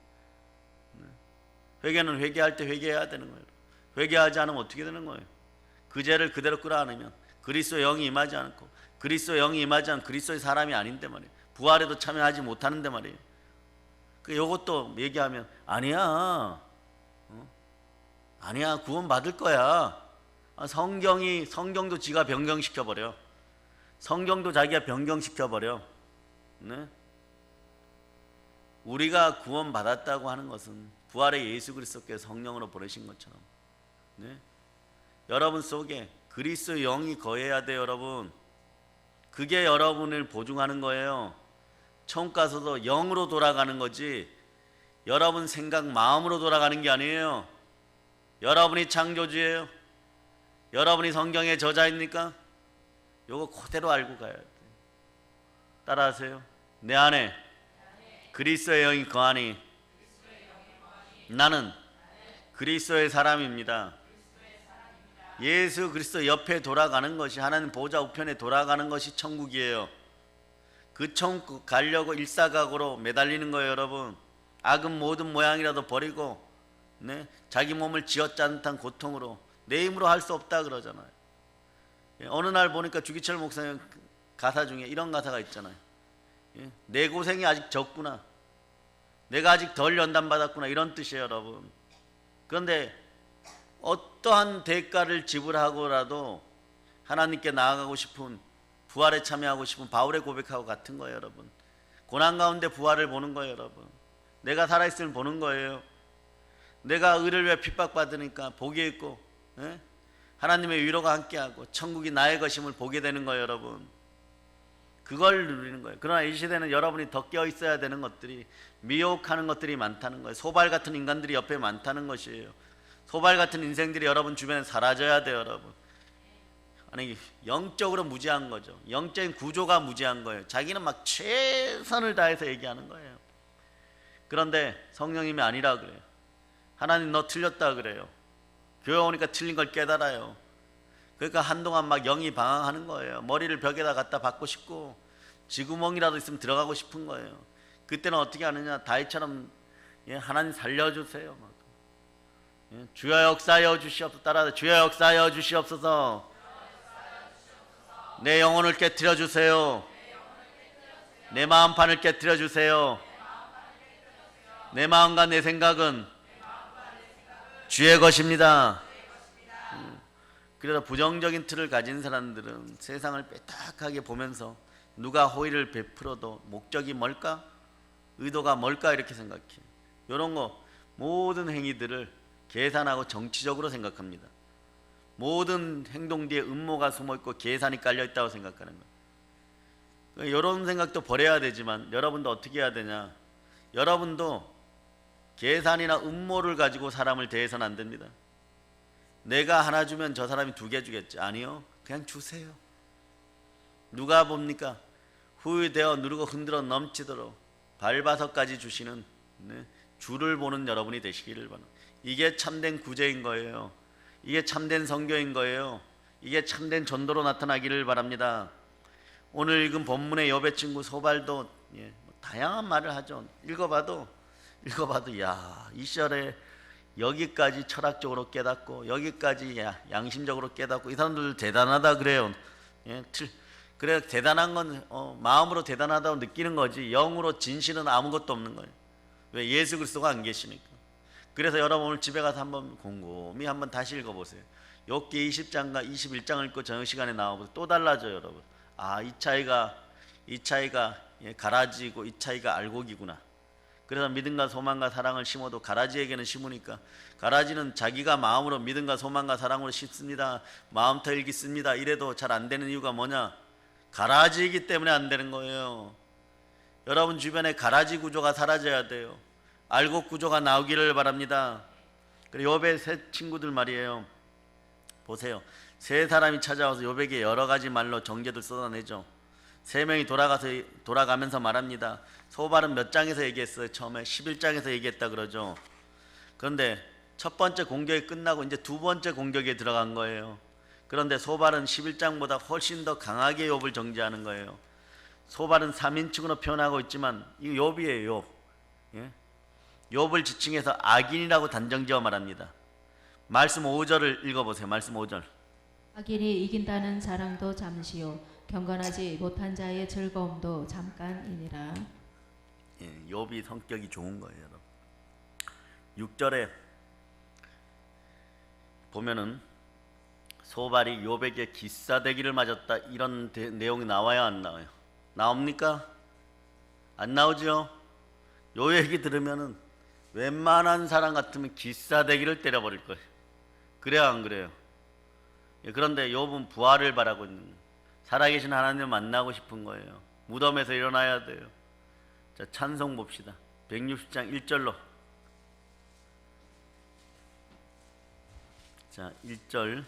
네. 회개는 회개할 때 회개해야 되는 거예요. 회개하지 않으면 어떻게 되는 거예요? 그 죄를 그대로 끌어안으면 그리스도의 영이 임하지 않고 그리스도의 영이 임하지 않은 그리스도의 사람이 아닌데 말이에요. 부활에도 참여하지 못하는데 말이에요. 요것도 얘기하면 아니야. 아니야. 구원 받을 거야. 성경도 지가 변경시켜버려. 성경도 자기가 변경시켜버려. 네? 우리가 구원 받았다고 하는 것은 부활의 예수 그리스도께서 성령으로 보내신 것처럼 네? 여러분 속에 그리스도의 영이 거해야 돼요, 여러분. 그게 여러분을 보증하는 거예요. 천국 가서도 영으로 돌아가는 거지 여러분 생각 마음으로 돌아가는 게 아니에요. 여러분이 창조주예요. 여러분이 성경의 저자입니까? 요거 그대로 알고 가야 돼. 따라하세요. 내 안에 그리스도의 영이 거하니 나는 그리스도의 사람입니다. 예수 그리스도 옆에 돌아가는 것이 하나님 보좌 우편에 돌아가는 것이 천국이에요. 그 천국 가려고 일사각오로 매달리는 거예요, 여러분. 악은 모든 모양이라도 버리고 네? 자기 몸을 쥐어짜는 듯한 고통으로 내 힘으로 할 수 없다 그러잖아요. 어느 날 보니까 주기철 목사님 가사 중에 이런 가사가 있잖아요. 내 고생이 아직 적구나. 내가 아직 덜 연단받았구나. 이런 뜻이에요, 여러분. 그런데 어떠한 대가를 지불하고라도 하나님께 나아가고 싶은 부활에 참여하고 싶은 바울의 고백하고 같은 거예요, 여러분. 고난 가운데 부활을 보는 거예요, 여러분. 내가 살아있음을 보는 거예요. 내가 의를 위해 핍박받으니까 복이 있고 하나님의 위로가 함께하고 천국이 나의 것임을 보게 되는 거예요, 여러분. 그걸 누리는 거예요. 그러나 이 시대는 여러분이 더 깨어 있어야 되는 것들이 미혹하는 것들이 많다는 거예요. 소발 같은 인간들이 옆에 많다는 것이에요. 소발 같은 인생들이 여러분 주변에 사라져야 돼요, 여러분. 아니 영적으로 무지한 거죠. 영적인 구조가 무지한 거예요. 자기는 막 최선을 다해서 얘기하는 거예요. 그런데 성령님이 아니라 그래요. 하나님 너 틀렸다 그래요. 교회 오니까 틀린 걸 깨달아요. 그러니까 한동안 막 영이 방황하는 거예요. 머리를 벽에다 갖다 박고 싶고 쥐구멍이라도 있으면 들어가고 싶은 거예요. 그때는 어떻게 하느냐. 다윗처럼 하나님 살려주세요. 주여 역사하여 주시옵소서. 따라서 주여 역사하여 주시옵소서. 내 영혼을 깨트려 주세요. 내 마음판을 깨트려 주세요. 내 마음과 내 생각은 주의 것입니다. 그래서 부정적인 틀을 가진 사람들은 세상을 빼딱하게 보면서 누가 호의를 베풀어도 목적이 뭘까? 의도가 뭘까? 이렇게 생각해. 이런 거 모든 행위들을 계산하고 정치적으로 생각합니다. 모든 행동 뒤에 음모가 숨어있고 계산이 깔려있다고 생각하는 거예요. 이런 생각도 버려야 되지만 여러분도 어떻게 해야 되냐. 여러분도 계산이나 음모를 가지고 사람을 대해서는 안 됩니다. 내가 하나 주면 저 사람이 두 개 주겠지. 아니요. 그냥 주세요. 누가 봅니까? 후유되어 누르고 흔들어 넘치도록 발바석까지 주시는 주를 보는 여러분이 되시기를 바랍니다. 이게 참된 구제인 거예요. 이게 참된 선교인 거예요. 이게 참된 전도로 나타나기를 바랍니다. 오늘 읽은 본문의 여배 친구 소발도 다양한 말을 하죠. 읽어봐도 야, 이 시절에 여기까지 철학적으로 깨닫고 여기까지 양심적으로 깨닫고 이 사람들 대단하다 그래요. 그래 대단한 건 마음으로 대단하다고 느끼는 거지 영으로 진실은 아무것도 없는 거예요. 왜? 예수 그리스도가 안 계시니까. 그래서 여러분 오늘 집에 가서 한번 곰곰이 한번 다시 읽어보세요. 욥기 20장과 21장을 읽고 저녁 시간에 나와보세요. 또 달라져요, 여러분. 아, 이 차이가 가라지고 이 차이가 알곡이구나. 그래서 믿음과 소망과 사랑을 심어도 가라지에게는 심으니까 가라지는 자기가 마음으로 믿음과 소망과 사랑으로 심습니다. 마음 터일기 씁니다. 이래도 잘 안 되는 이유가 뭐냐? 가라지이기 때문에 안 되는 거예요. 여러분 주변에 가라지 구조가 사라져야 돼요. 알곡 구조가 나오기를 바랍니다. 그리고 욥의 세 친구들 말이에요. 보세요. 세 사람이 찾아와서 욥에게 여러 가지 말로 정죄를 쏟아내죠. 세 명이 돌아가면서 말합니다. 소발은 몇 장에서 얘기했어요? 처음에 11장에서 얘기했다 그러죠. 그런데 첫 번째 공격이 끝나고 이제 두 번째 공격에 들어간 거예요. 그런데 소발은 11장보다 훨씬 더 강하게 욥을 정죄하는 거예요. 소발은 3인칭으로 표현하고 있지만 이 욥이에요. 욥. 예? 욥을 지칭해서 악인이라고 단정지어 말합니다. 말씀 5절을 읽어보세요. 말씀 5절. 악인이 이긴다는 자랑도 잠시요 경건하지 못한 자의 즐거움도 잠깐이니라. 예, 욥이 성격이 좋은 거예요, 여러분. 6절에 보면은 소발이 욥에게 기싸대기를 맞았다 이런 내용이 나와요, 안 나와요? 나옵니까? 안 나오죠? 요 얘기 들으면은 웬만한 사람 같으면 기싸대기를 때려버릴 거예요. 그래요, 안 그래요? 예, 그런데 욥은 부활을 바라고 있는 거예요. 살아계신 하나님을 만나고 싶은 거예요. 무덤에서 일어나야 돼요. 자, 찬송 봅시다. 160장 1절로. 자, 1절.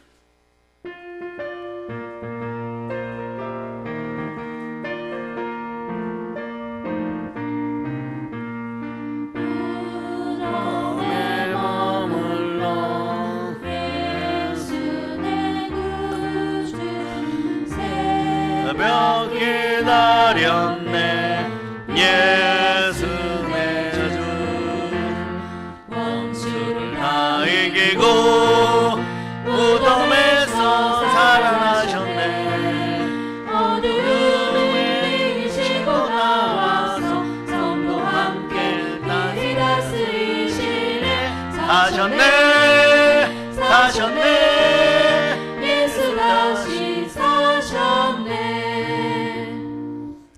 기다렸네 예수 내 주 원수를 다 이기고 무덤에서 살아나셨네. 어둠을 이기시고 나와서 성도 함께 다시 다스리시네. 사셨네 사셨네 예수 다시 사셨네.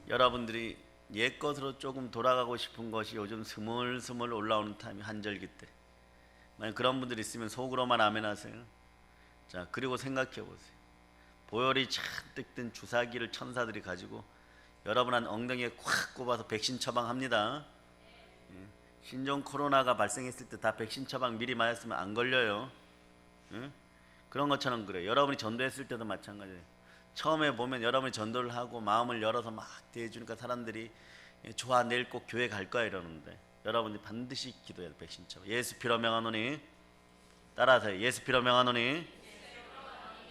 여러분들이 옛것으로 조금 돌아가고 싶은 것이 요즘 스물스물 올라오는 타임이 한절기 때. 만약 그런 분들이 있으면 속으로만 아멘 하세요. 자, 그리고 생각해 보세요. 보혈이 잔뜩 든 주사기를 천사들이 가지고 여러분 엉덩이에 콱 꼽아서 백신 처방합니다. 신종 코로나가 발생했을 때 다 백신 처방 미리 맞았으면 안 걸려요. 그런 것처럼 그래요. 여러분이 전도했을 때도 마찬가지예요. 처음에 보면 여러분이 전도를 하고 마음을 열어서 막 대해주니까 사람들이 좋아 내일 꼭 교회 갈 거야 이러는데 여러분이 반드시 기도해야 돼. 백신 처방. 예수 피로 명하노니 따라하세요. 예수 피로 명하노니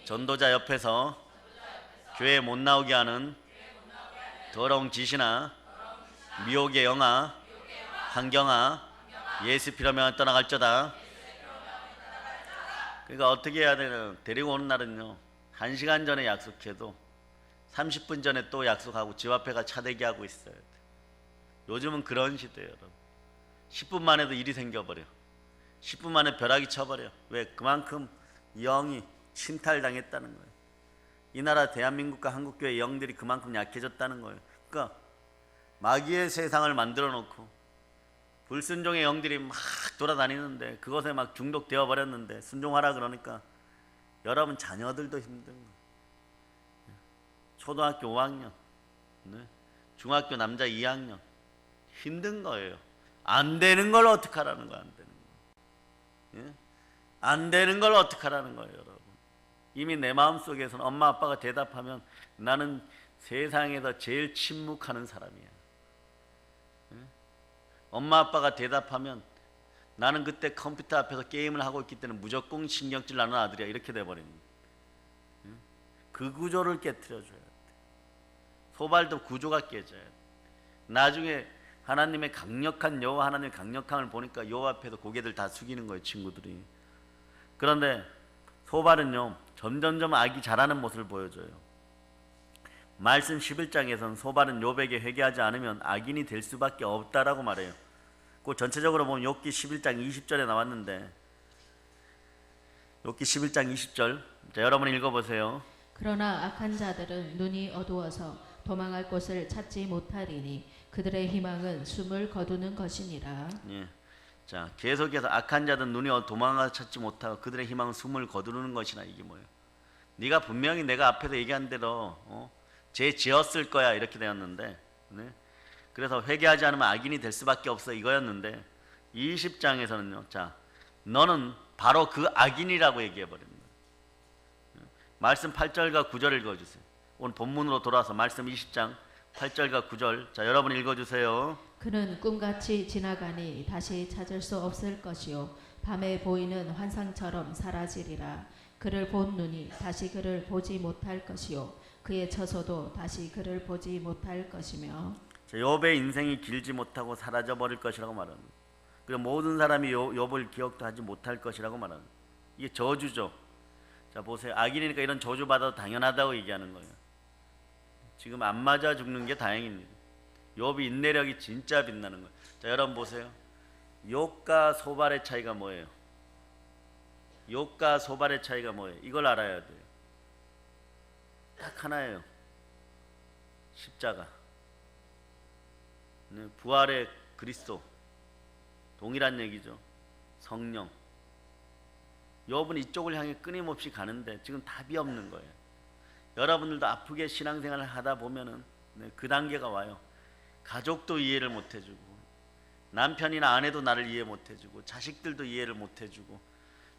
전도자 옆에서 교회 못 나오게 하는 더러운 짓이나 미혹의 영아 환경아 예수 피로 명하 떠나갈저다. 그러니까 어떻게 해야 되냐. 데리고 오는 날은요 1시간 전에 약속해도 30분 전에 또 약속하고 집 앞에가 차대기하고 있어요. 요즘은 그런 시대예요. 여러분 10분 만에도 일이 생겨버려. 10분 만에 벼락이 쳐버려. 왜? 그만큼 영이 침탈당했다는 거예요. 이 나라 대한민국과 한국교회 영들이 그만큼 약해졌다는 거예요. 그러니까 마귀의 세상을 만들어 놓고 불순종의 영들이 막 돌아다니는데 그것에 막 중독되어 버렸는데 순종하라 그러니까 여러분 자녀들도 힘든 거예요. 초등학교 5학년, 중학교 남자 2학년 힘든 거예요. 안 되는 걸 어떡하라는 거야. 안 되는 거. 안 되는 걸 어떡하라는 거예요, 여러분. 이미 내 마음속에서는 엄마 아빠가 대답하면 나는 세상에서 제일 침묵하는 사람이야. 엄마 아빠가 대답하면 나는 그때 컴퓨터 앞에서 게임을 하고 있기 때문에 무조건 신경질 나는 아들이야. 이렇게 돼버립니다. 그 구조를 깨트려줘야 돼. 소발도 구조가 깨져야 돼. 나중에 하나님의 강력한 여호와 하나님의 강력함을 보니까 여호와 앞에서 고개들 다 숙이는 거예요, 친구들이. 그런데 소발은요 점점점 악이 자라는 모습을 보여줘요. 말씀 11장에서는 소발은 욥에게 회개하지 않으면 악인이 될 수밖에 없다라고 말해요. 그 전체적으로 보면 욥기 11장 20절에 나왔는데 욥기 11장 20절 자, 여러분 읽어보세요. 그러나 악한 자들은 눈이 어두워서 도망할 곳을 찾지 못하리니 그들의 희망은 숨을 거두는 것이니라. 예. 자, 계속해서 악한 자들 눈이 도망가 찾지 못하고 그들의 희망은 숨을 거두는 것이나. 이게 뭐예요? 네가 분명히 내가 앞에서 얘기한 대로 죄 지었을 거야 이렇게 되었는데, 네? 그래서 회개하지 않으면 악인이 될 수밖에 없어 이거였는데 20장에서는요. 자, 너는 바로 그 악인이라고 얘기해 버립니다. 말씀 8절과 9절 읽어주세요. 오늘 본문으로 돌아와서 말씀 20장 8절과 9절. 자, 여러분 읽어주세요. 그는 꿈같이 지나가니 다시 찾을 수 없을 것이요 밤에 보이는 환상처럼 사라지리라. 그를 본 눈이 다시 그를 보지 못할 것이요 그의 처소도 다시 그를 보지 못할 것이며. 자, 욥의 인생이 길지 못하고 사라져 버릴 것이라고 말합니다. 그리고 모든 사람이 욥을 기억도 하지 못할 것이라고 말합니다. 이게 저주죠. 자, 보세요. 악인이니까 이런 저주 받아도 당연하다고 얘기하는 거예요. 지금 안 맞아 죽는 게 다행입니다. 욥이 인내력이 진짜 빛나는 거예요. 자, 여러분 보세요. 욥과 소발의 차이가 뭐예요? 욥과 소발의 차이가 뭐예요? 이걸 알아야 돼요. 딱 하나예요. 십자가. 네, 부활의 그리스도. 동일한 얘기죠. 성령. 욥은 이쪽을 향해 끊임없이 가는데 지금 답이 없는 거예요. 여러분들도 아프게 신앙생활을 하다 보면은 그 단계가 와요. 가족도 이해를 못 해주고, 남편이나 아내도 나를 이해 못 해주고, 자식들도 이해를 못 해주고,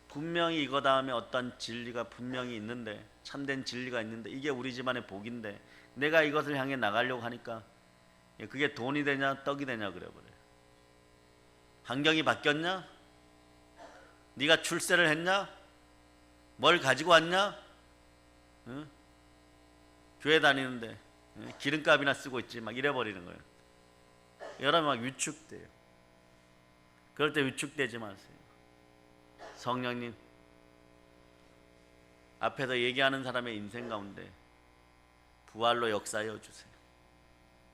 분명히 이거 다음에 어떤 진리가 분명히 있는데, 참된 진리가 있는데 이게 우리 집안의 복인데 내가 이것을 향해 나가려고 하니까 그게 돈이 되냐 떡이 되냐 그래버려요. 환경이 바뀌었냐? 네가 출세를 했냐? 뭘 가지고 왔냐? 응? 교회 다니는데 기름값이나 쓰고 있지 막 이래버리는 거예요. 여러분 막 위축돼요. 그럴 때 위축되지 마세요. 성령님, 앞에서 얘기하는 사람의 인생 가운데 부활로 역사하여 주세요.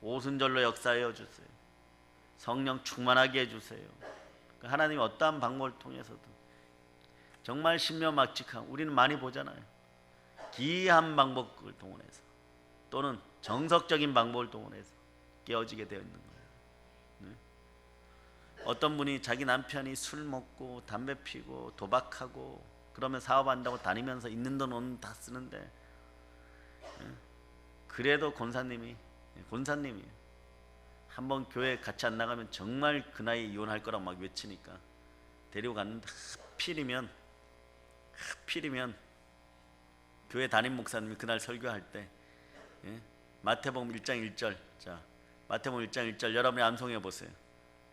오순절로 역사하여 주세요. 성령 충만하게 해주세요. 하나님이 어떠한 방법을 통해서든 정말 신묘막측한, 우리는 많이 보잖아요. 기이한 방법을 동원해서 또는 정석적인 방법을 동원해서 깨어지게 되어 있는 거예요. 네? 어떤 분이 자기 남편이 술 먹고 담배 피고 도박하고 그러면 사업한다고 다니면서 있는 돈 다 쓰는데, 네? 그래도 권사님이 한번 교회 같이 안 나가면 정말 그 나이 이혼할 거라고 막 외치니까 데리고 갔는데 하필이면 교회 담임 목사님이 그날 설교할 때 마태복음 1장 1절. 자, 마태복음 1장 1절 여러분이 암송해 보세요.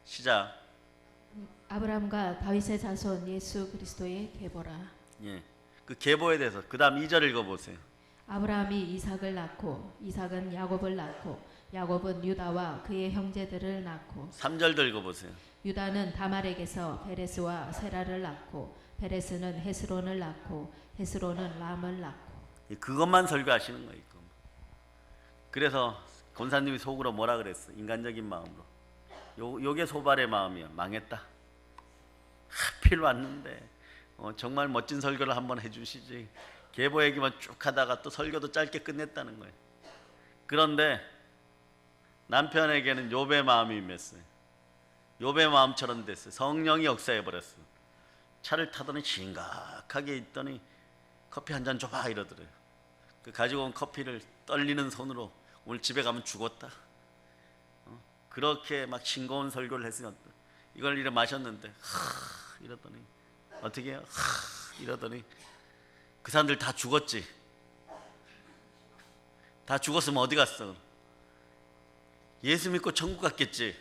시작. 아브라함과 다윗의 자손 예수 그리스도의 계보라. 예, 그 계보에 대해서 그 다음 2절 읽어보세요. 아브라함이 이삭을 낳고 이삭은 야곱을 낳고 야곱은 유다와 그의 형제들을 낳고 3절도 읽어보세요. 유다는 다말에게서 베레스와 세라를 낳고 베레스는 헤스론을 낳고 헤스론은 람을 낳고. 그것만 설교하시는 거예요. 그것만. 그래서 권사님이 속으로 뭐라 그랬어? 인간적인 마음으로. 요게 소발의 마음이야. 망했다. 하필 왔는데 정말 멋진 설교를 한번 해주시지. 계보 얘기만 쭉 하다가 또 설교도 짧게 끝냈다는 거예요. 그런데 남편에게는 욥의 마음이 임했어요. 욥의 마음처럼 됐어요. 성령이 역사해 버렸어요. 차를 타더니 심각하게 있더니 커피 한 잔 줘봐 이러더래요. 그 가지고 온 커피를 떨리는 손으로 오늘 집에 가면 죽었다. 그렇게 막 싱거운 설교를 했으니까 이걸 이래 마셨는데 이러더니 어떻게 해요? 이러더니 그 사람들 다 죽었지. 다 죽었으면 어디 갔어? 예수 믿고 천국 갔겠지.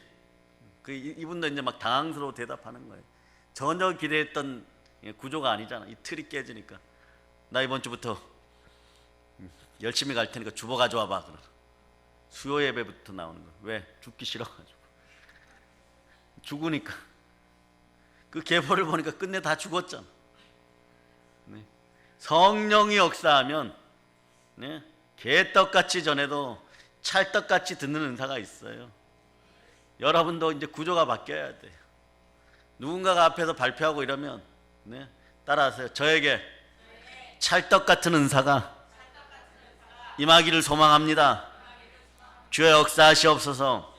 이분도 이제 막 당황스러워 대답하는 거예요. 전혀 기대했던 구조가 아니잖아. 이 틀이 깨지니까 나 이번 주부터 열심히 갈 테니까 주보 가져와 봐. 수요 예배부터 나오는 거야. 왜? 죽기 싫어가지고. 죽으니까. 그 계보를 보니까 끝내 다 죽었잖아. 네. 성령이 역사하면 네. 개떡같이 전해도 찰떡같이 듣는 은사가 있어요. 여러분도 이제 구조가 바뀌어야 돼요. 누군가가 앞에서 발표하고 이러면 네. 따라하세요. 저에게 찰떡같은 은사가 임하기를 소망합니다. 주여 역사하시옵소서.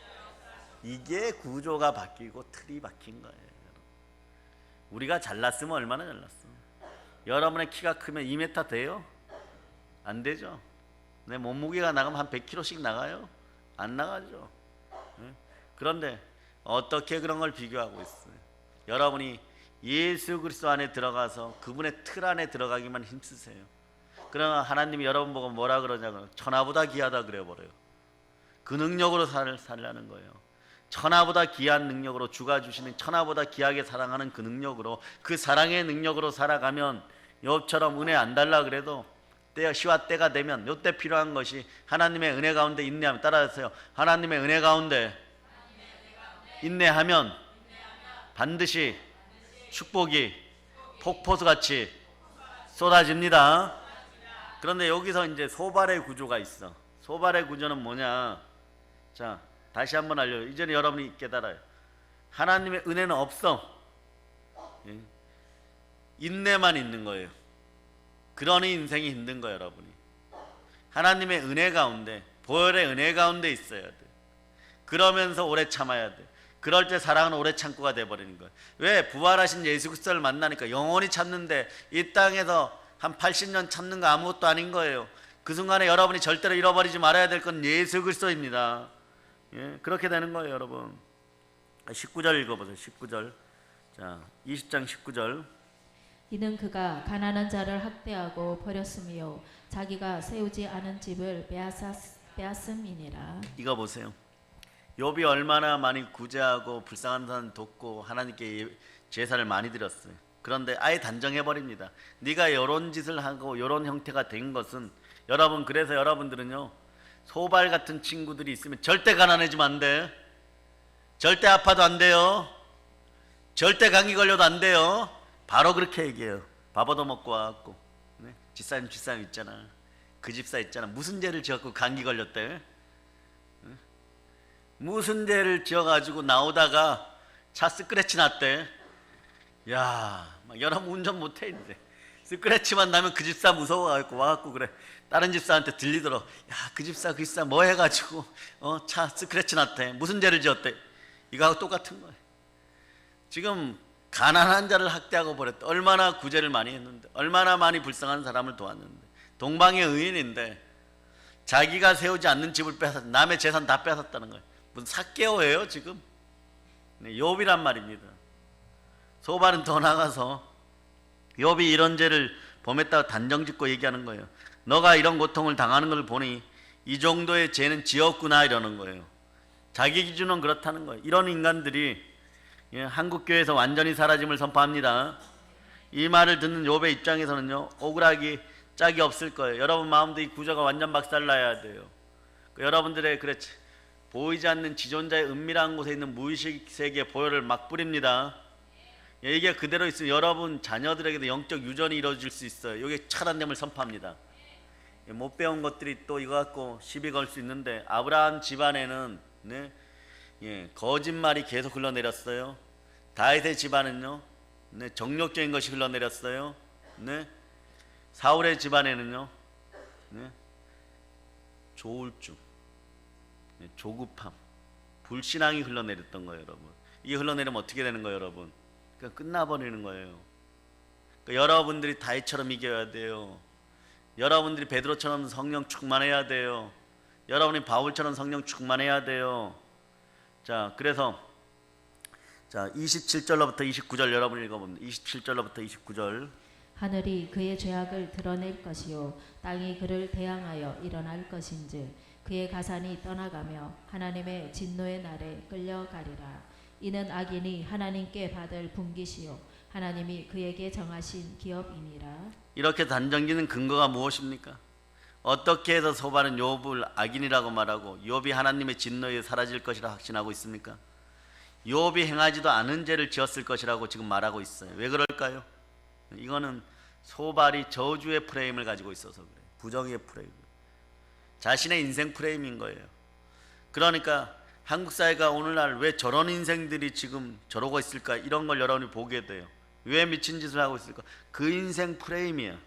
이게 구조가 바뀌고 틀이 박힌 거예요. 우리가 잘났으면 얼마나 잘났어. 여러분의 키가 크면 2m 돼요? 안 되죠. 내 몸무게가 나가면 한 100kg씩 나가요? 안 나가죠. 그런데 어떻게 그런 걸 비교하고 있어요? 여러분이 예수 그리스도 안에 들어가서 그분의 틀 안에 들어가기만 힘쓰세요. 그러나 하나님이 여러분 보고 뭐라 그러냐고요? 천하보다 귀하다 그래 버려요. 그 능력으로 살라는 거예요. 천하보다 귀한 능력으로, 주가 주시는 천하보다 귀하게 사랑하는 그 능력으로, 그 사랑의 능력으로 살아가면 욥처럼 은혜 안 달라 그래도 시와 때가 되면, 요때 필요한 것이 하나님의 은혜 가운데 인내하면, 따라하세요. 하나님의 은혜 가운데 인내하면 반드시 축복이 폭포수같이 쏟아집니다. 그런데 여기서 이제 소발의 구조가 있어. 소발의 구조는 뭐냐? 자, 다시 한번 알려요. 이제는 여러분이 깨달아요. 하나님의 은혜는 없어. 인내만 있는 거예요. 그러니 인생이 힘든 거예요, 여러분이. 하나님의 은혜 가운데, 보혈의 은혜 가운데 있어야 돼. 그러면서 오래 참아야 돼. 그럴 때 사랑은 오래 참고가 돼버리는 거예요. 왜? 부활하신 예수 그리스도를 만나니까 영원히 참는데, 이 땅에서 한 80년 참는 거 아무것도 아닌 거예요. 그 순간에 여러분이 절대로 잃어버리지 말아야 될 건 예수 그리스도입니다. 예, 그렇게 되는 거예요, 여러분. 19절 읽어보세요. 19절. 자, 20장 19절. 이는 그가 가난한 자를 학대하고 버렸으며 자기가 세우지 않은 집을 빼앗음이니라. 이거 보세요. 욥이 얼마나 많이 구제하고 불쌍한 사람 돕고 하나님께 제사를 많이 드렸어요. 그런데 아예 단정해버립니다. 네가 이런 짓을 하고 이런 형태가 된 것은, 여러분, 그래서 여러분들은요, 소발 같은 친구들이 있으면 절대 가난해지면 안 돼. 절대 아파도 안 돼요. 절대 감기 걸려도 안 돼요. 바로 그렇게 얘기해요. 밥 얻어먹고 와갖고, 네? 집사님 있잖아. 그 집사 있잖아. 무슨 죄를 지었고 감기 걸렸대. 네? 무슨 죄를 지어가지고 나오다가 차 스크래치 났대. 야, 막 여러분 운전 못해 이제. 스크래치만 나면 그 집사 무서워갖고 와갖고 그래. 다른 집사한테 들리더라. 야, 그 집사 뭐 해가지고 차 스크래치 났대. 무슨 죄를 지었대. 이거하고 똑같은 거예요. 지금 가난한 자를 학대하고 버렸다. 얼마나 구제를 많이 했는데, 얼마나 많이 불쌍한 사람을 도왔는데, 동방의 의인인데 자기가 세우지 않는 집을 뺏었, 남의 재산 다 뺏었다는 거예요. 무슨 삭개오예요 지금? 네, 욥이란 말입니다. 소발은 더 나가서 욥이 이런 죄를 범했다고 단정짓고 얘기하는 거예요. 너가 이런 고통을 당하는 걸 보니 이 정도의 죄는 지었구나 이러는 거예요. 자기 기준은 그렇다는 거예요. 이런 인간들이 한국교회에서 완전히 사라짐을 선포합니다. 이 말을 듣는 욥의 입장에서는요, 억울하기 짝이 없을 거예요. 여러분 마음도 이 구조가 완전 박살나야 돼요. 여러분들의 보이지 않는 지존자의 은밀한 곳에 있는 무의식 세계의 보혈을 막 뿌립니다. 이게 그대로 있으면 여러분 자녀들에게도 영적 유전이 이루어질 수 있어요. 이게 차단됨을 선포합니다. 못 배운 것들이 또 이거 갖고 시비 걸 수 있는데, 아브라함 집안에는 거짓말이 계속 흘러내렸어요. 다윗의 집안은요, 정욕적인 것이 흘러내렸어요. 사울의 집안에는요, 조울증, 조급함, 불신앙이 흘러내렸던 거예요, 여러분. 이게 흘러내리면 어떻게 되는 거예요, 여러분? 그냥 끝나버리는 거예요. 그러니까 여러분들이 다윗처럼 이겨야 돼요. 여러분들이 베드로처럼 성령 충만해야 돼요. 여러분이 바울처럼 성령 충만해야 돼요. 자, 그래서 27절로부터 29절 여러분 읽어봅니다. 27절로부터 29절. 하늘이 그의 죄악을 드러낼 것이요 땅이 그를 대항하여 일어날 것인즉 그의 가산이 떠나가며 하나님의 진노의 날에 끌려가리라. 이는 악인이 하나님께 받을 분깃이요 하나님이 그에게 정하신 기업이니라. 이렇게 단정짓는 근거가 무엇입니까? 어떻게 해서 소발은 욥을 악인이라고 말하고 욥이 하나님의 진노에 사라질 것이라 확신하고 있습니까? 욥이 행하지도 않은 죄를 지었을 것이라고 지금 말하고 있어요. 왜 그럴까요? 이거는 소발이 저주의 프레임을 가지고 있어서 그래요. 부정의 프레임, 자신의 인생 프레임인 거예요. 그러니까 한국 사회가 오늘날 왜 저런 인생들이 지금 저러고 있을까, 이런 걸 여러분이 보게 돼요. 왜 미친 짓을 하고 있을까? 그 인생 프레임이야.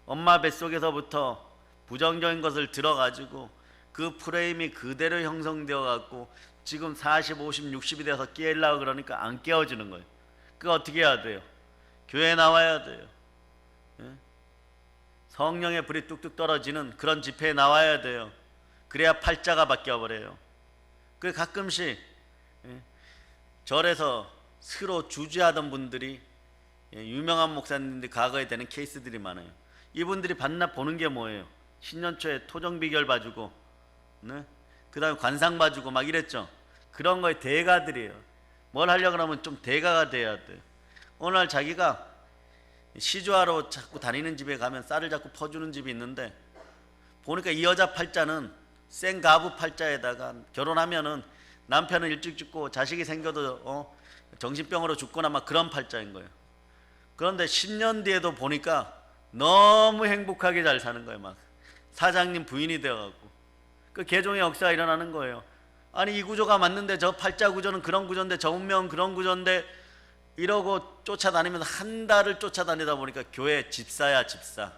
엄마 뱃속에서부터 부정적인 것을 들어가지고 그 프레임이 그대로 형성되어 갖고 지금 40, 50, 60이 돼서 깨려고 그러니까 안 깨어지는 거예요. 그거 어떻게 해야 돼요? 교회에 나와야 돼요. 예? 성령의 불이 뚝뚝 떨어지는 그런 집회에 나와야 돼요. 그래야 팔자가 바뀌어버려요. 그 가끔씩 절에서 서로 주지하던 분들이 유명한 목사님들이 과거에 되는 케이스들이 많아요. 이분들이 반납 보는 게 뭐예요? 신년초에 토정 비결 봐주고, 네? 그 다음에 관상 봐주고 막 이랬죠. 그런 거에 대가들이에요. 뭘 하려고 하면 좀 대가가 돼야 돼요. 어느 날 자기가 시주하러 자꾸 다니는 집에 가면 쌀을 자꾸 퍼주는 집이 있는데, 보니까 이 여자 팔자는 생가부 팔자에다가 결혼하면은 남편은 일찍 죽고 자식이 생겨도 정신병으로 죽거나 막 그런 팔자인 거예요. 그런데 10년 뒤에도 보니까 너무 행복하게 잘 사는 거예요. 막 사장님 부인이 되어갖고 그 개종의 역사가 일어나는 거예요. 아니 이 구조가 맞는데 저 팔자 구조는 그런 구조인데 저 운명은 그런 구조인데 이러고 쫓아다니면서 한 달을 쫓아다니다 보니까 교회 집사야 집사.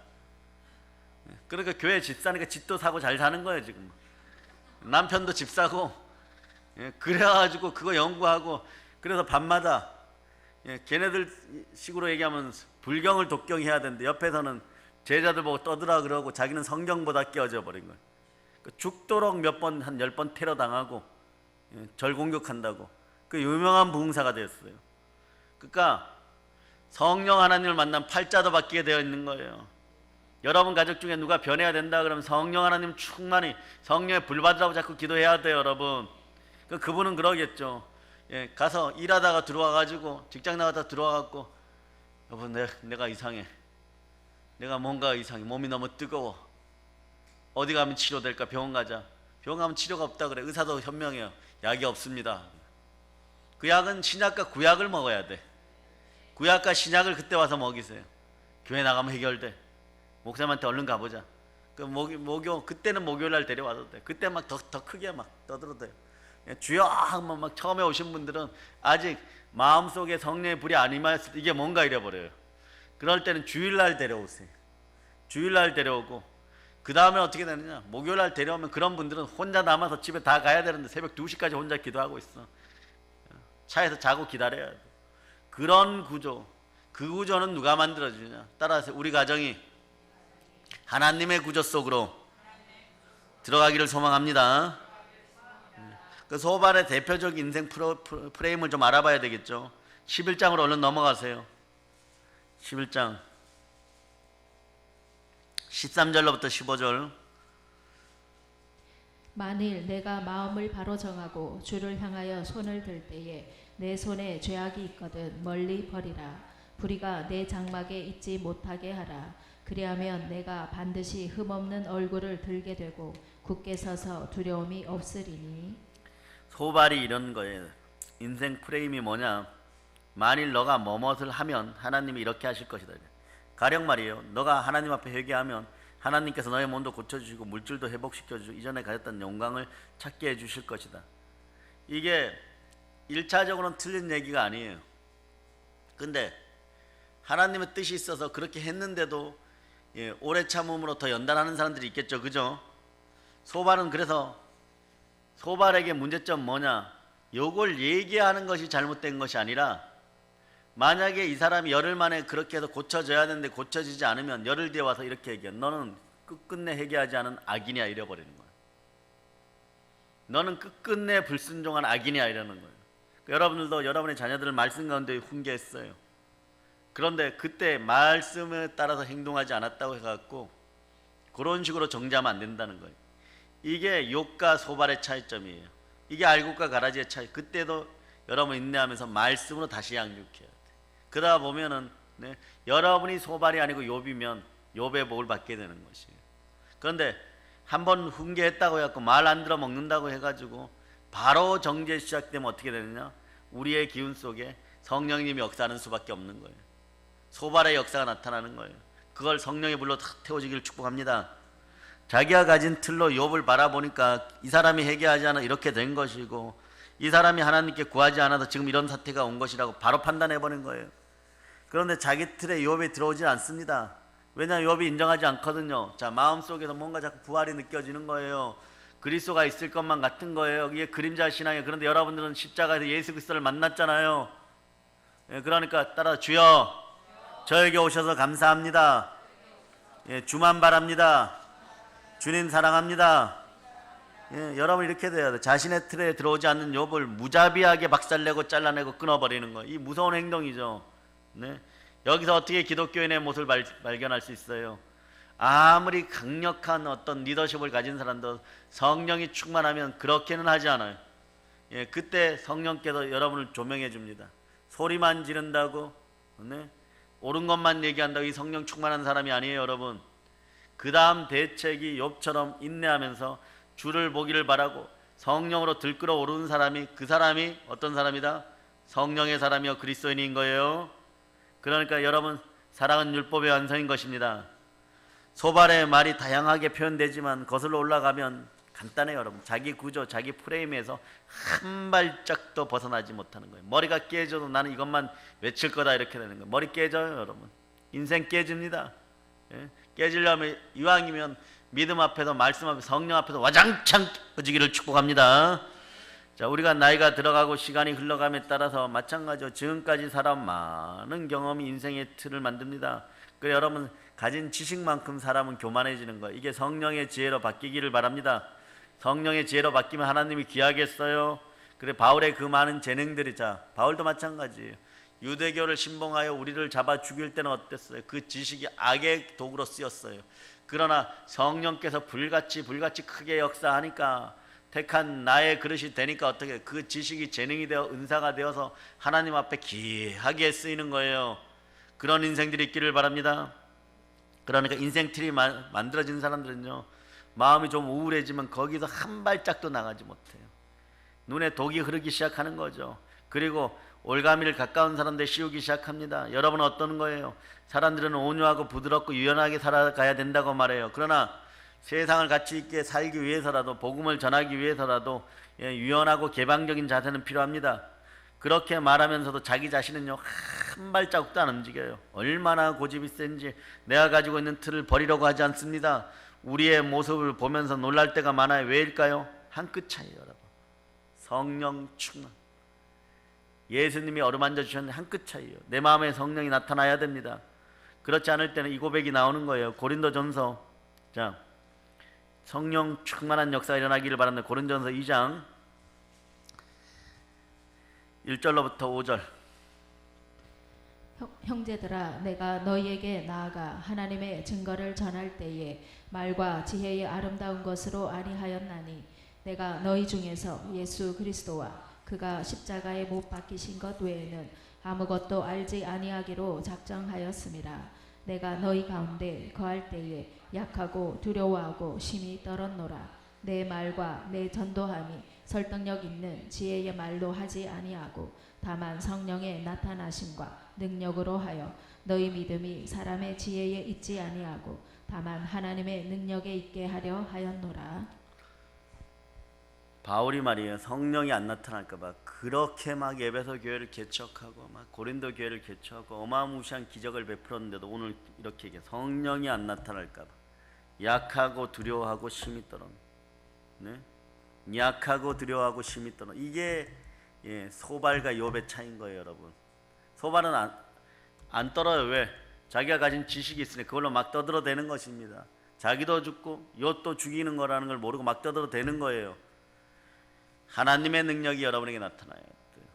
그러니까 교회 집사니까 집도 사고 잘 사는 거예요. 지금 남편도 집사고, 그래가지고 그거 연구하고, 그래서 밤마다 걔네들 식으로 얘기하면 불경을 독경해야 되는데 옆에서는 제자들 보고 떠들어 그러고 자기는 성경보다 깨어져 버린 거예요. 죽도록 몇 번, 한 10번 테러 당하고 절 공격한다고 그 유명한 부흥사가 되었어요. 그러니까 성령 하나님을 만난 팔자도 바뀌게 되어 있는 거예요. 여러분 가족 중에 누가 변해야 된다 그러면 성령 하나님 충만히 성령의 불 받으라고 자꾸 기도해야 돼요. 여러분 그분은 그러겠죠. 가서 일하다가 들어와가지고 직장 나가다 들어와갖고 여보 내가 이상해. 내가 뭔가 이상해. 몸이 너무 뜨거워. 어디 가면 치료될까? 병원 가자. 병원 가면 치료가 없다 그래. 의사도 현명해요. 약이 없습니다. 그 약은 신약과 구약을 먹어야 돼. 구약과 신약을 그때 와서 먹이세요. 교회 나가면 해결돼. 목사님한테 얼른 가보자. 그 목요 그때는 목요일 날 데려와도 돼. 그때 막 더 크게 막 떠들어도 돼요. 주여 한번 막 처음에 오신 분들은 아직 마음속에 성령의 불이 안 임하였을 때 이게 뭔가 이래버려요. 그럴 때는 주일날 데려오세요. 주일날 데려오고 그 다음에 어떻게 되느냐, 목요일날 데려오면 그런 분들은 혼자 남아서 집에 다 가야 되는데 새벽 2시까지 혼자 기도하고 있어. 차에서 자고 기다려야 돼. 그런 구조, 그 구조는 누가 만들어주냐? 따라서 우리 가정이 하나님의 구조 속으로 들어가기를 소망합니다. 그 소발의 대표적 인생 프레임을 좀 알아봐야 되겠죠. 11장으로 얼른 넘어가세요. 11장 13절로부터 15절. 만일 내가 마음을 바로 정하고 주를 향하여 손을 들 때에 내 손에 죄악이 있거든 멀리 버리라. 불의가 내 장막에 있지 못하게 하라. 그리하면 내가 반드시 흠없는 얼굴을 들게 되고 굳게 서서 두려움이 없으리니. 소발이 이런 거예요. 인생 프레임이 뭐냐? 만일 너가 뭐뭇을 하면 하나님이 이렇게 하실 것이다. 가령 말이에요. 너가 하나님 앞에 회개하면 하나님께서 너의 몸도 고쳐주시고 물질도 회복시켜주시고 이전에 가졌던 영광을 찾게 해주실 것이다. 이게 1차적으로는 틀린 얘기가 아니에요. 근데 하나님의 뜻이 있어서 그렇게 했는데도 오래 참음으로 더 연단하는 사람들이 있겠죠. 그죠? 소발은 그래서 소발에게 문제점 뭐냐? 요걸 얘기하는 것이 잘못된 것이 아니라 만약에 이 사람이 열흘 만에 그렇게 해서 고쳐져야 되는데 고쳐지지 않으면 열흘 뒤에 와서 이렇게 얘기해. 너는 끝끝내 회개하지 않은 악인이야 이래버리는 거야. 너는 끝끝내 불순종한 악인이야 이러는 거예요. 여러분들도 여러분의 자녀들을 말씀 가운데 훈계했어요. 그런데 그때 말씀에 따라서 행동하지 않았다고 해갖고 그런 식으로 정죄하면 안 된다는 거예요. 이게 욕과 소발의 차이점이에요. 이게 알곡과 가라지의 차이. 그때도 여러분 인내하면서 말씀으로 다시 양육해야 돼. 그러다 보면은 여러분이 소발이 아니고 욥이면 욥의 복을 받게 되는 것이에요. 그런데 한번 훈계했다고 해갖고 말 안 들어 먹는다고 해가지고 바로 정죄 시작되면 어떻게 되느냐? 우리의 기운 속에 성령님이 역사하는 수밖에 없는 거예요. 소발의 역사가 나타나는 거예요. 그걸 성령의 불로 태워지기를 축복합니다. 자기가 가진 틀로 욥을 바라보니까 이 사람이 회개하지 않아 이렇게 된 것이고 이 사람이 하나님께 구하지 않아서 지금 이런 사태가 온 것이라고 바로 판단해버린 거예요. 그런데 자기 틀에 욥이 들어오지 않습니다. 왜냐하면 욥이 인정하지 않거든요. 자, 마음속에서 뭔가 자꾸 부활이 느껴지는 거예요. 그리스도가 있을 것만 같은 거예요. 이게 그림자 신앙이에요. 그런데 여러분들은 십자가에서 예수 그리스도를 만났잖아요. 예, 그러니까 따라 주여 저에게 오셔서 감사합니다. 예, 주만 바랍니다. 주님 사랑합니다. 예, 여러분 이렇게 돼야 돼. 자신의 틀에 들어오지 않는 욥을 무자비하게 박살내고 잘라내고 끊어버리는 거. 이 무서운 행동이죠. 네? 여기서 어떻게 기독교인의 모습을 발견할 수 있어요? 아무리 강력한 어떤 리더십을 가진 사람도 성령이 충만하면 그렇게는 하지 않아요. 예, 그때 성령께서 여러분을 조명해 줍니다. 소리만 지른다고, 네? 옳은 것만 얘기한다고 이 성령 충만한 사람이 아니에요, 여러분. 그 다음 대책이 욥처럼 인내하면서 주를 보기를 바라고 성령으로 들끓어 오르는 사람이, 그 사람이 어떤 사람이다? 성령의 사람이요 그리스도인인 거예요. 그러니까 여러분, 사랑은 율법의 완성인 것입니다. 소발의 말이 다양하게 표현되지만 거슬러 올라가면 간단해요, 여러분. 자기 구조, 자기 프레임에서 한 발짝도 벗어나지 못하는 거예요. 머리가 깨져도 나는 이것만 외칠 거다 이렇게 되는 거예요. 머리 깨져요, 여러분. 인생 깨집니다. 예? 깨지려면 이왕이면 믿음 앞에서, 말씀 앞에서, 성령 앞에서 와장창 깨지기를 축복합니다. 자, 우리가 나이가 들어가고 시간이 흘러감에 따라서 마찬가지로 지금까지 살아온 많은 경험이 인생의 틀을 만듭니다. 그래 여러분 가진 지식만큼 사람은 교만해지는 거예요. 이게 성령의 지혜로 바뀌기를 바랍니다. 성령의 지혜로 바뀌면 하나님이 귀하겠어요. 그래 바울의 그 많은 재능들이, 자 바울도 마찬가지예요. 유대교를 신봉하여 우리를 잡아 죽일 때는 어땠어요? 그 지식이 악의 도구로 쓰였어요. 그러나 성령께서 불같이 크게 역사하니까 택한 나의 그릇이 되니까 어떻게 그 지식이 재능이 되어 은사가 되어서 하나님 앞에 귀하게 쓰이는 거예요. 그런 인생들이 있기를 바랍니다. 그러니까 인생 틀이 만들어진 사람들은요, 마음이 좀 우울해지면 거기서 한 발짝도 나가지 못해요. 눈에 독이 흐르기 시작하는 거죠. 그리고 올가미를 가까운 사람들 씌우기 시작합니다. 여러분은 어떤 거예요? 사람들은 온유하고 부드럽고 유연하게 살아가야 된다고 말해요. 그러나 세상을 가치 있게 살기 위해서라도, 복음을 전하기 위해서라도 유연하고 개방적인 자세는 필요합니다. 그렇게 말하면서도 자기 자신은요 한 발자국도 안 움직여요. 얼마나 고집이 센지 내가 가지고 있는 틀을 버리려고 하지 않습니다. 우리의 모습을 보면서 놀랄 때가 많아요. 왜일까요? 한 끗 차이에요, 여러분. 성령 충만. 예수님이 어루만져 주셨는데 한 끗 차이에요. 내 마음에 성령이 나타나야 됩니다. 그렇지 않을 때는 이 고백이 나오는 거예요. 고린도전서, 자 성령 충만한 역사가 일어나기를 바랍니다. 고린도전서 2장 1절로부터 5절. 형제들아, 내가 너희에게 나아가 하나님의 증거를 전할 때에 말과 지혜의 아름다운 것으로 아니하였나니 내가 너희 중에서 예수 그리스도와 그가 십자가에 못 박히신 것 외에는 아무것도 알지 아니하기로 작정하였음이라. 내가 너희 가운데 거할 때에 약하고 두려워하고 심히 떨었노라. 내 말과 내 전도함이 설득력 있는 지혜의 말로 하지 아니하고 다만 성령의 나타나심과 능력으로 하여 너희 믿음이 사람의 지혜에 있지 아니하고 다만 하나님의 능력에 있게 하려 하였노라. 바울이 말이에요. 성령이 안 나타날까 봐 그렇게 막 에베소 교회를 개척하고 막 고린도 교회를 개척하고 어마무시한 기적을 베풀었는데도 오늘 이렇게 얘기해. 성령이 안 나타날까 봐 약하고 두려워하고 심히 떨어. 네? 약하고 두려워하고 심히 떨어. 이게 소발과 욥의 차이인 거예요, 여러분. 소발은 안 떨어요. 왜? 자기가 가진 지식이 있으니 그걸로 막 떠들어대는 것입니다. 자기도 죽고 욥도 죽이는 거라는 걸 모르고 막 떠들어대는 거예요. 하나님의 능력이 여러분에게 나타나야 돼요.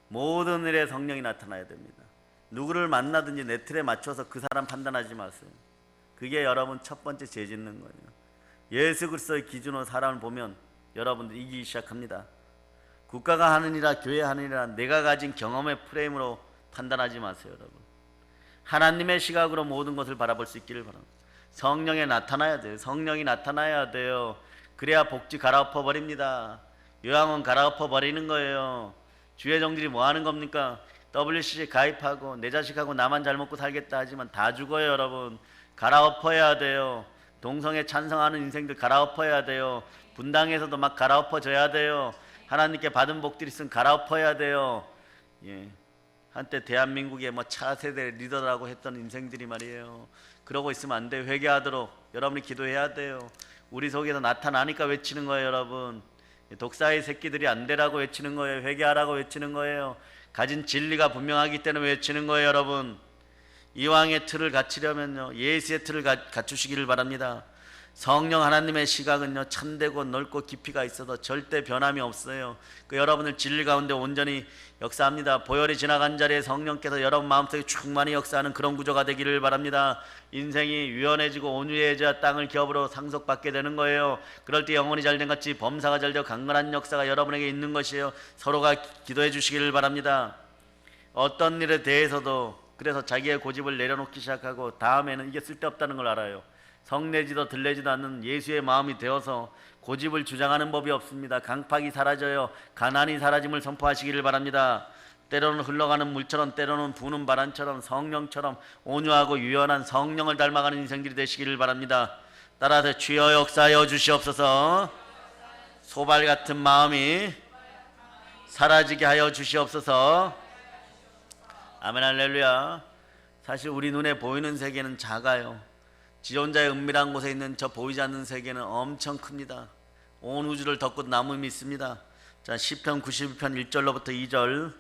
모든 일에 성령이 나타나야 됩니다. 누구를 만나든지 내 틀에 맞춰서 그 사람 판단하지 마세요. 그게 여러분 첫 번째 죄 짓는 거예요. 예수 그리스도의 기준으로 사람을 보면 여러분들 이기기 시작합니다. 국가가 하느니라 교회 하느니라 내가 가진 경험의 프레임으로 판단하지 마세요, 여러분. 하나님의 시각으로 모든 것을 바라볼 수 있기를 바랍니다. 성령에 나타나야 돼요. 성령이 나타나야 돼요. 그래야 복지 갈아엎어 버립니다. 요양원 갈아엎어 버리는 거예요. 주의 종들이 뭐 하는 겁니까? WCC 가입하고 내 자식하고 나만 잘 먹고 살겠다 하지만 다 죽어요, 여러분. 갈아엎어야 돼요. 동성애 찬성하는 인생들 갈아엎어야 돼요. 분당에서도 막 갈아엎어져야 돼요. 하나님께 받은 복들이 있으면 갈아엎어야 돼요. 한때 대한민국의 뭐 차세대 리더라고 했던 인생들이 말이에요. 그러고 있으면 안 돼요. 회개하도록 여러분이 기도해야 돼요. 우리 속에서 나타나니까 외치는 거예요, 여러분. 독사의 새끼들이 안 되라고 외치는 거예요. 회개하라고 외치는 거예요. 가진 진리가 분명하기 때문에 외치는 거예요, 여러분. 이왕의 틀을 갖추려면요, 예수의 틀을 갖추시기를 바랍니다. 성령 하나님의 시각은요, 참되고 넓고 깊이가 있어도 절대 변함이 없어요. 그 여러분을 진리 가운데 온전히 역사합니다. 보혈이 지나간 자리에 성령께서 여러분 마음속에 충만히 역사하는 그런 구조가 되기를 바랍니다. 인생이 유연해지고 온유해져 땅을 기업으로 상속받게 되는 거예요. 그럴 때 영혼이 잘된 같이 범사가 잘되어 강건한 역사가 여러분에게 있는 것이에요. 서로가 기도해 주시기를 바랍니다. 어떤 일에 대해서도 그래서 자기의 고집을 내려놓기 시작하고 다음에는 이게 쓸데없다는 걸 알아요. 성내지도 들레지도 않는 예수의 마음이 되어서 고집을 주장하는 법이 없습니다. 강팍이 사라져요. 가난이 사라짐을 선포하시기를 바랍니다. 때로는 흘러가는 물처럼, 때로는 부는 바람처럼, 성령처럼 온유하고 유연한 성령을 닮아가는 인생들이 되시기를 바랍니다. 따라서 주여 역사하여 주시옵소서. 소발 같은 마음이 사라지게 하여 주시옵소서. 아멘. 할렐루야. 사실 우리 눈에 보이는 세계는 작아요. 지존자의 은밀한 곳에 있는 저 보이지 않는 세계는 엄청 큽니다. 온 우주를 덮고 남음이 있습니다. 자, 시편 91편 1절로부터 2절.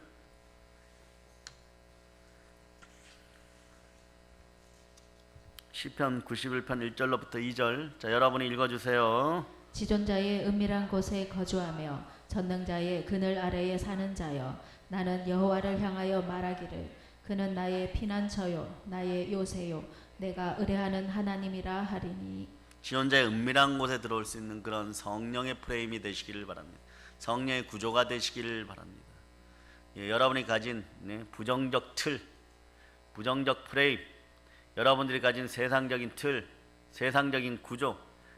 시편 91편 1절로부터 2절. 자, 여러분이 읽어주세요. 지존자의 은밀한 곳에 거주하며 전능자의 그늘 아래에 사는 자여, 나는 여호와를 향하여 말하기를 그는 나의 피난처요 나의 요새요 내가 의뢰하는 하나님이라 하리니. 지존자의 은밀한 곳에 들어올 수 있는 그런 성령의 프레임이 되시기를 바랍니다. 성령의 구조가 되시기를 바랍니다. 예, 여러분이 가진 부정적 틀, 부정적 프레임, 여러분들이 가진 세상적인 틀, 세상적인 구조,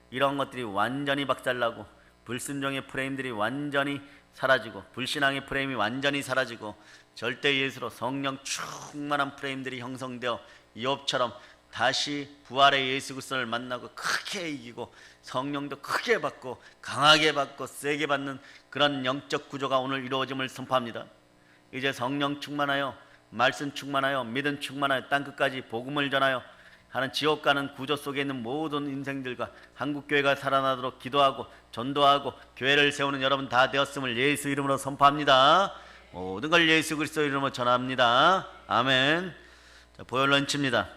이런 것들이 완전히 박살나고 불순종의 프레임들이 완전히 사라지고 불신앙의 프레임이 완전히 사라지고 절대 예수로 성령 충만한 프레임들이 형성되어 이업처럼 다시 부활의 예수 그리스도를 만나고 크게 이기고 성령도 크게 받고 강하게 받고 세게 받는 그런 영적 구조가 오늘 이루어짐을 선포합니다. 이제 성령 충만하여 말씀 충만하여 믿음 충만하여 땅끝까지 복음을 전하여 하는 지옥 가는 구조 속에 있는 모든 인생들과 한국교회가 살아나도록 기도하고 전도하고 교회를 세우는 여러분 다 되었음을 예수 이름으로 선포합니다. 모든 걸 예수 그리스도 이름으로 전합니다. 아멘. 자, 보혈 런치입니다.